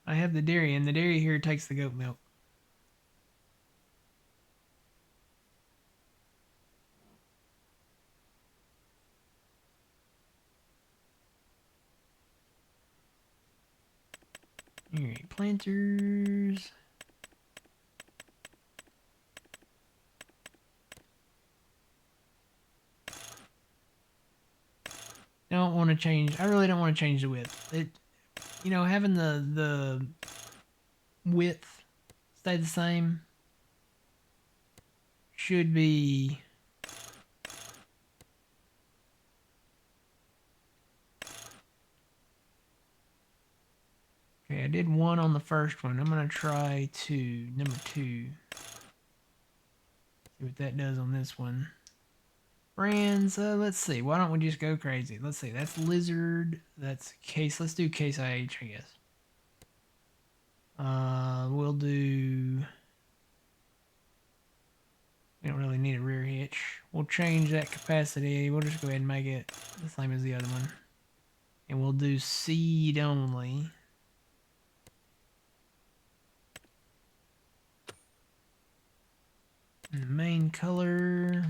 Speaker 1: I have the dairy, and the dairy here takes the goat milk. Alright, planters. Don't want to change. I really don't want to change the width. Having the width stay the same should be okay. I did one on the first one. I'm gonna try number two. See what that does on this one. Brands, let's see. Why don't we just go crazy? Let's see. That's lizard. That's case. Let's do case IH, I guess. We'll do. We don't really need a rear hitch. We'll change that capacity. We'll just go ahead and make it the same as the other one. And we'll do seed only. And the main color.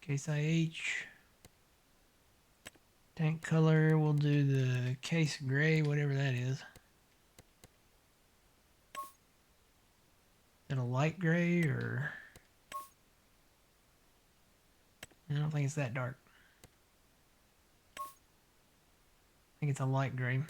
Speaker 1: Case IH. Tank color, we'll do the case gray, whatever that is. Is it a light gray or... I don't think it's that dark. I think it's a light gray.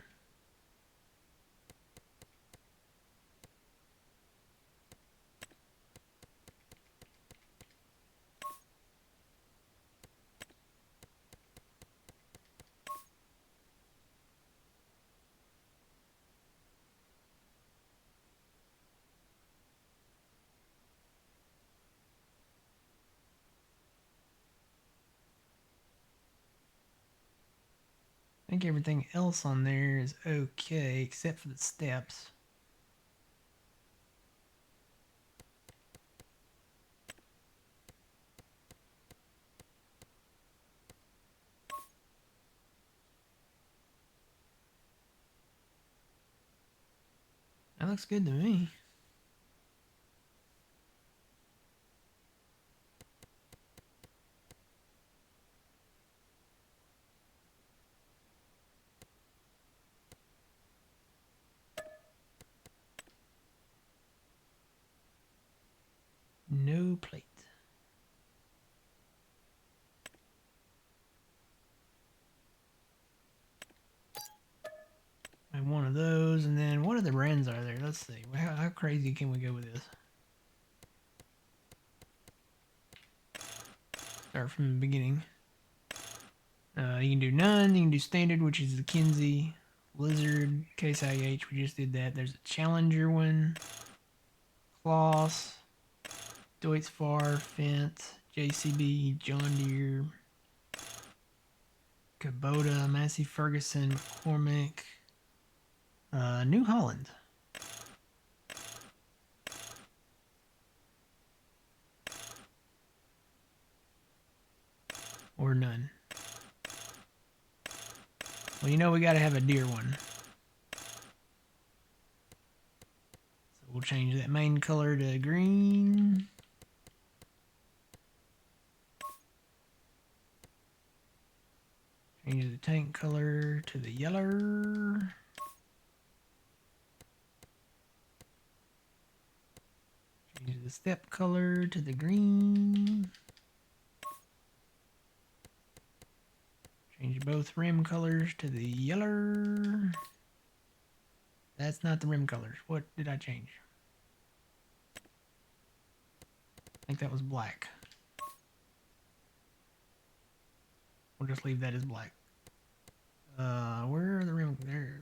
Speaker 1: I think everything else on there is okay, except for the steps. That looks good to me. No plate. And one of those, and then what other brands are there? Let's see. How crazy can we go with this? Start from the beginning. You can do none. You can do standard, which is the Kinsey. Lizard, Case IH, we just did that. There's a Challenger one. Kloss. Deutz-Fahr, Fent, JCB, John Deere, Kubota, Massey Ferguson, McCormick, New Holland. Or none. Well, you know we got to have a deer one. So we'll change that main color to green. Change the tank color to the yellow. Change the step color to the green. Change both rim colors to the yellow. That's not the rim colors. What did I change? I think that was black. We'll just leave that as black. Where are the rim? There.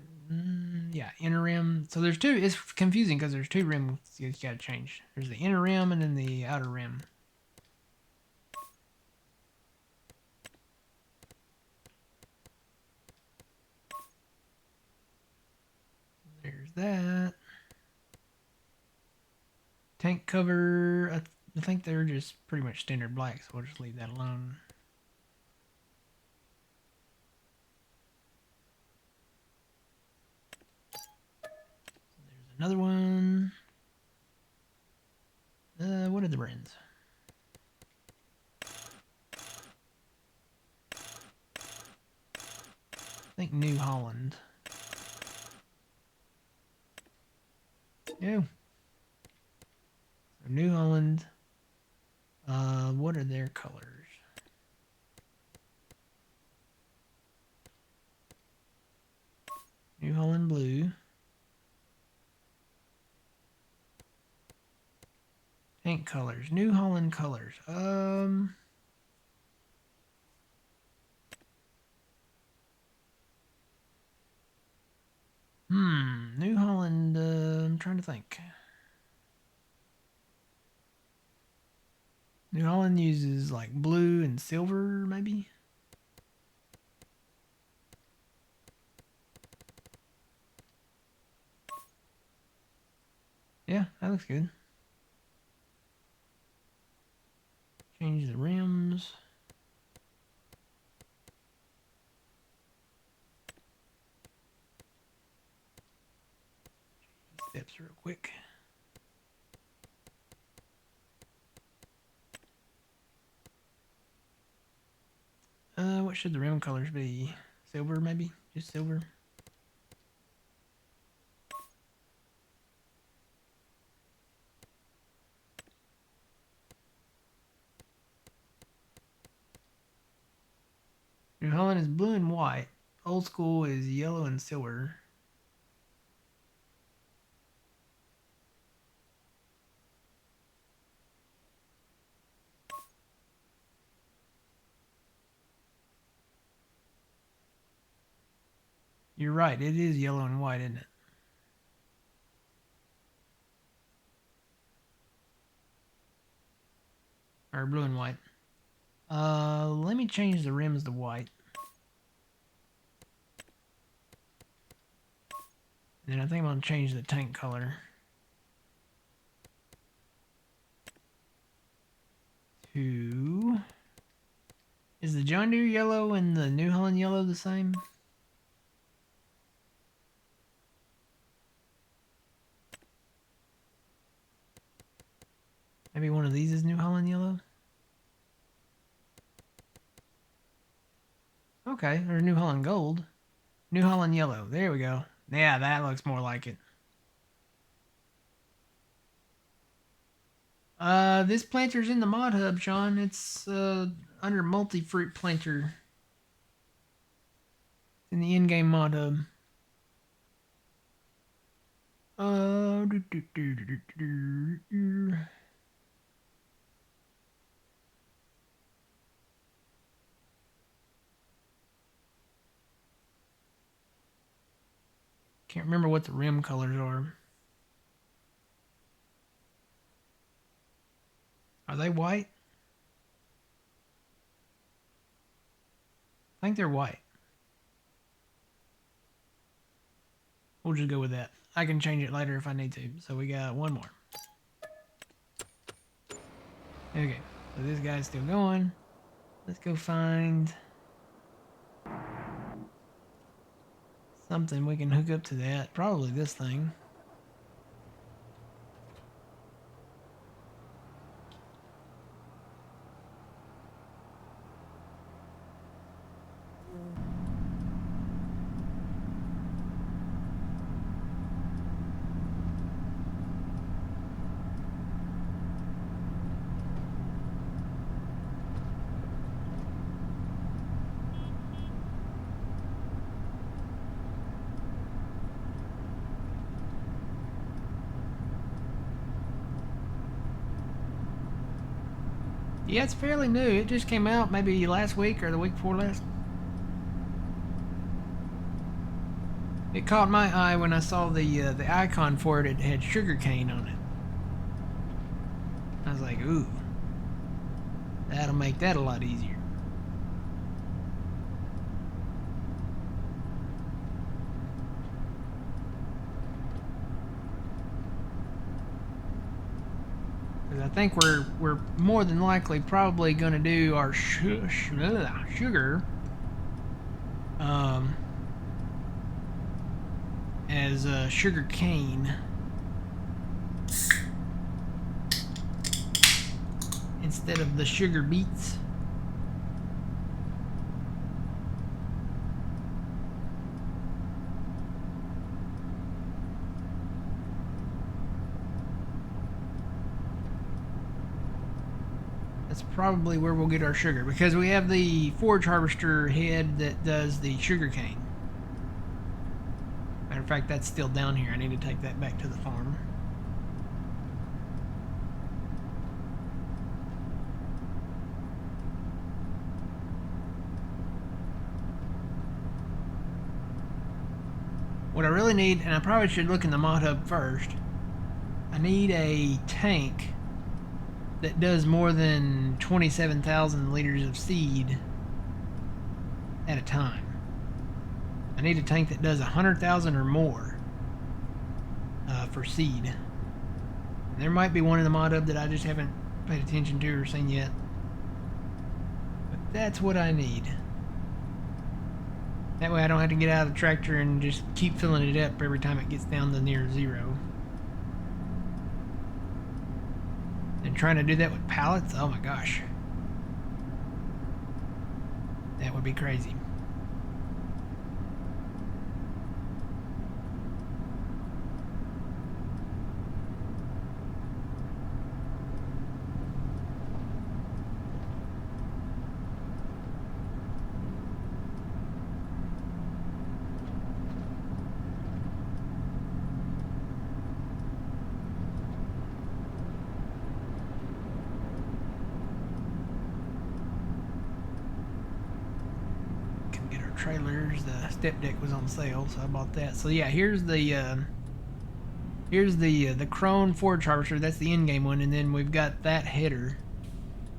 Speaker 1: Yeah, inner rim. So there's two. It's confusing because there's two rims you gotta change. There's the inner rim and then the outer rim. There's that. Tank cover. I think they're just pretty much standard black, so we'll just leave that alone. There's another one. What are the brands? I think New Holland. Yeah. So New Holland. What are their colors? New Holland blue. Tank colors. New Holland colors. New Holland, I'm trying to think. New Holland uses like blue and silver, maybe? Yeah, that looks good. Change the rims. Steps real quick. What should the rim colors be? Silver, maybe? Just silver? New Holland is blue and white. Old school is yellow and silver. You're right, it is yellow and white, isn't it? Or blue and white. Let me change the rims to white. Then I think I'm gonna change the tank color to... Is the John Deere yellow and the New Holland yellow the same? Maybe one of these is New Holland yellow? Okay, or New Holland gold. New Holland yellow. There we go. Yeah, that looks more like it. This planter's in the mod hub, Sean. It's under multi-fruit planter. It's in the in-game mod hub. Can't remember what the rim colors are. Are they white? I think they're white. We'll just go with that. I can change it later if I need to. So we got one more. Okay, so this guy's still going. Let's go find something we can hook up to that. Probably this thing. Yeah, it's fairly new. It just came out maybe last week or the week before last. It caught my eye when I saw the icon for it. It had sugarcane on it. I was like, ooh, that'll make that a lot easier. Because I think we're more than likely probably going to do our sugar as sugar cane instead of the sugar beets. That's probably where we'll get our sugar, because we have the forage harvester head that does the sugar cane. Matter of fact, that's still down here. I need to take that back to the farm. What I really need, and I probably should look in the mod hub first, I need a tank that does more than 27,000 liters of seed at a time. I need a tank that does 100,000 or more for seed. And there might be one in the mod hub that I just haven't paid attention to or seen yet. But that's what I need. That way I don't have to get out of the tractor and just keep filling it up every time it gets down to near zero. And trying to do that with pallets, oh my gosh. That would be crazy. Trailers. The step deck was on sale, so I bought that. So yeah, here's the Crone forage harvester. That's the in-game one, and then we've got that header.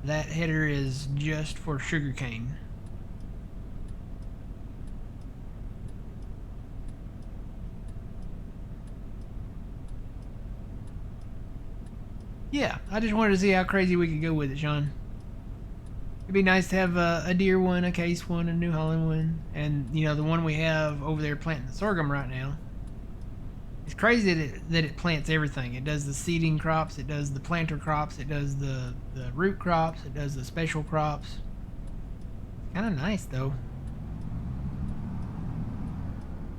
Speaker 1: That header is just for sugarcane. Yeah, I just wanted to see how crazy we could go with it, Sean. It'd be nice to have a deer one, a case one, a New Holland one, and you know the one we have over there planting the sorghum right now. It's crazy that it plants everything. It does the seeding crops, it does the planter crops, it does the root crops, it does the special crops. Kind of nice though.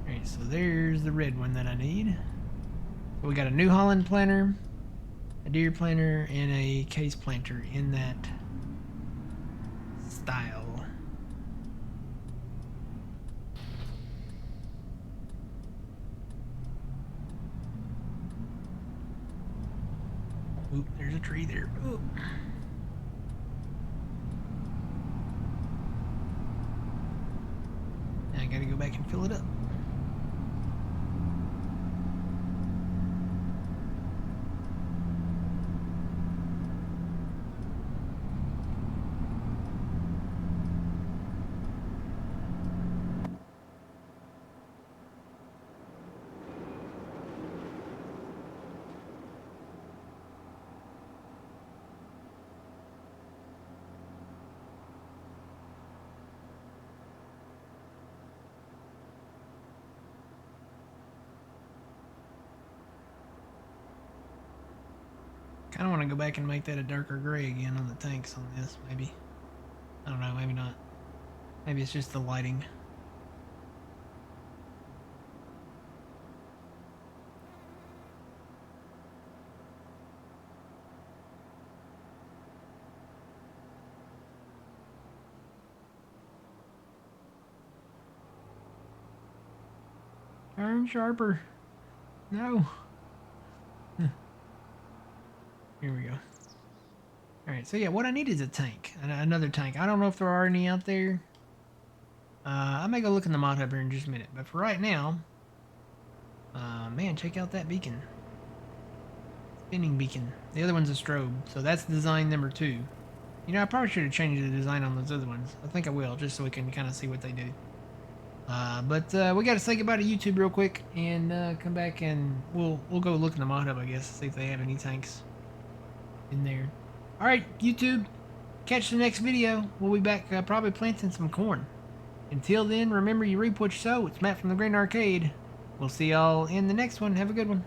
Speaker 1: Alright, so there's the red one that I need. So we got a New Holland planter, a deer planter, and a case planter in that style. Oop, there's a tree there. Oop. Now I gotta go back and fill it up. Kind of want to go back and make that a darker gray again on the tanks on this, maybe. I don't know, maybe not. Maybe it's just the lighting. Turn sharper. No. Here we go. Alright, so yeah, what I need is a tank. Another tank. I don't know if there are any out there. I may go look in the mod hub here in just a minute. But for right now, man, check out that beacon. Spinning beacon. The other one's a strobe. So that's design number 2. You know, I probably should have changed the design on those other ones. I think I will, just so we can kind of see what they do. But we got to say goodbye to YouTube real quick and come back and we'll go look in the mod hub, I guess, see if they have any tanks in there. Alright, YouTube, catch the next video. We'll be back probably planting some corn. Until then, remember you reap what you sow. It's Matt from the Grand Arcade. We'll see y'all in the next one. Have a good one.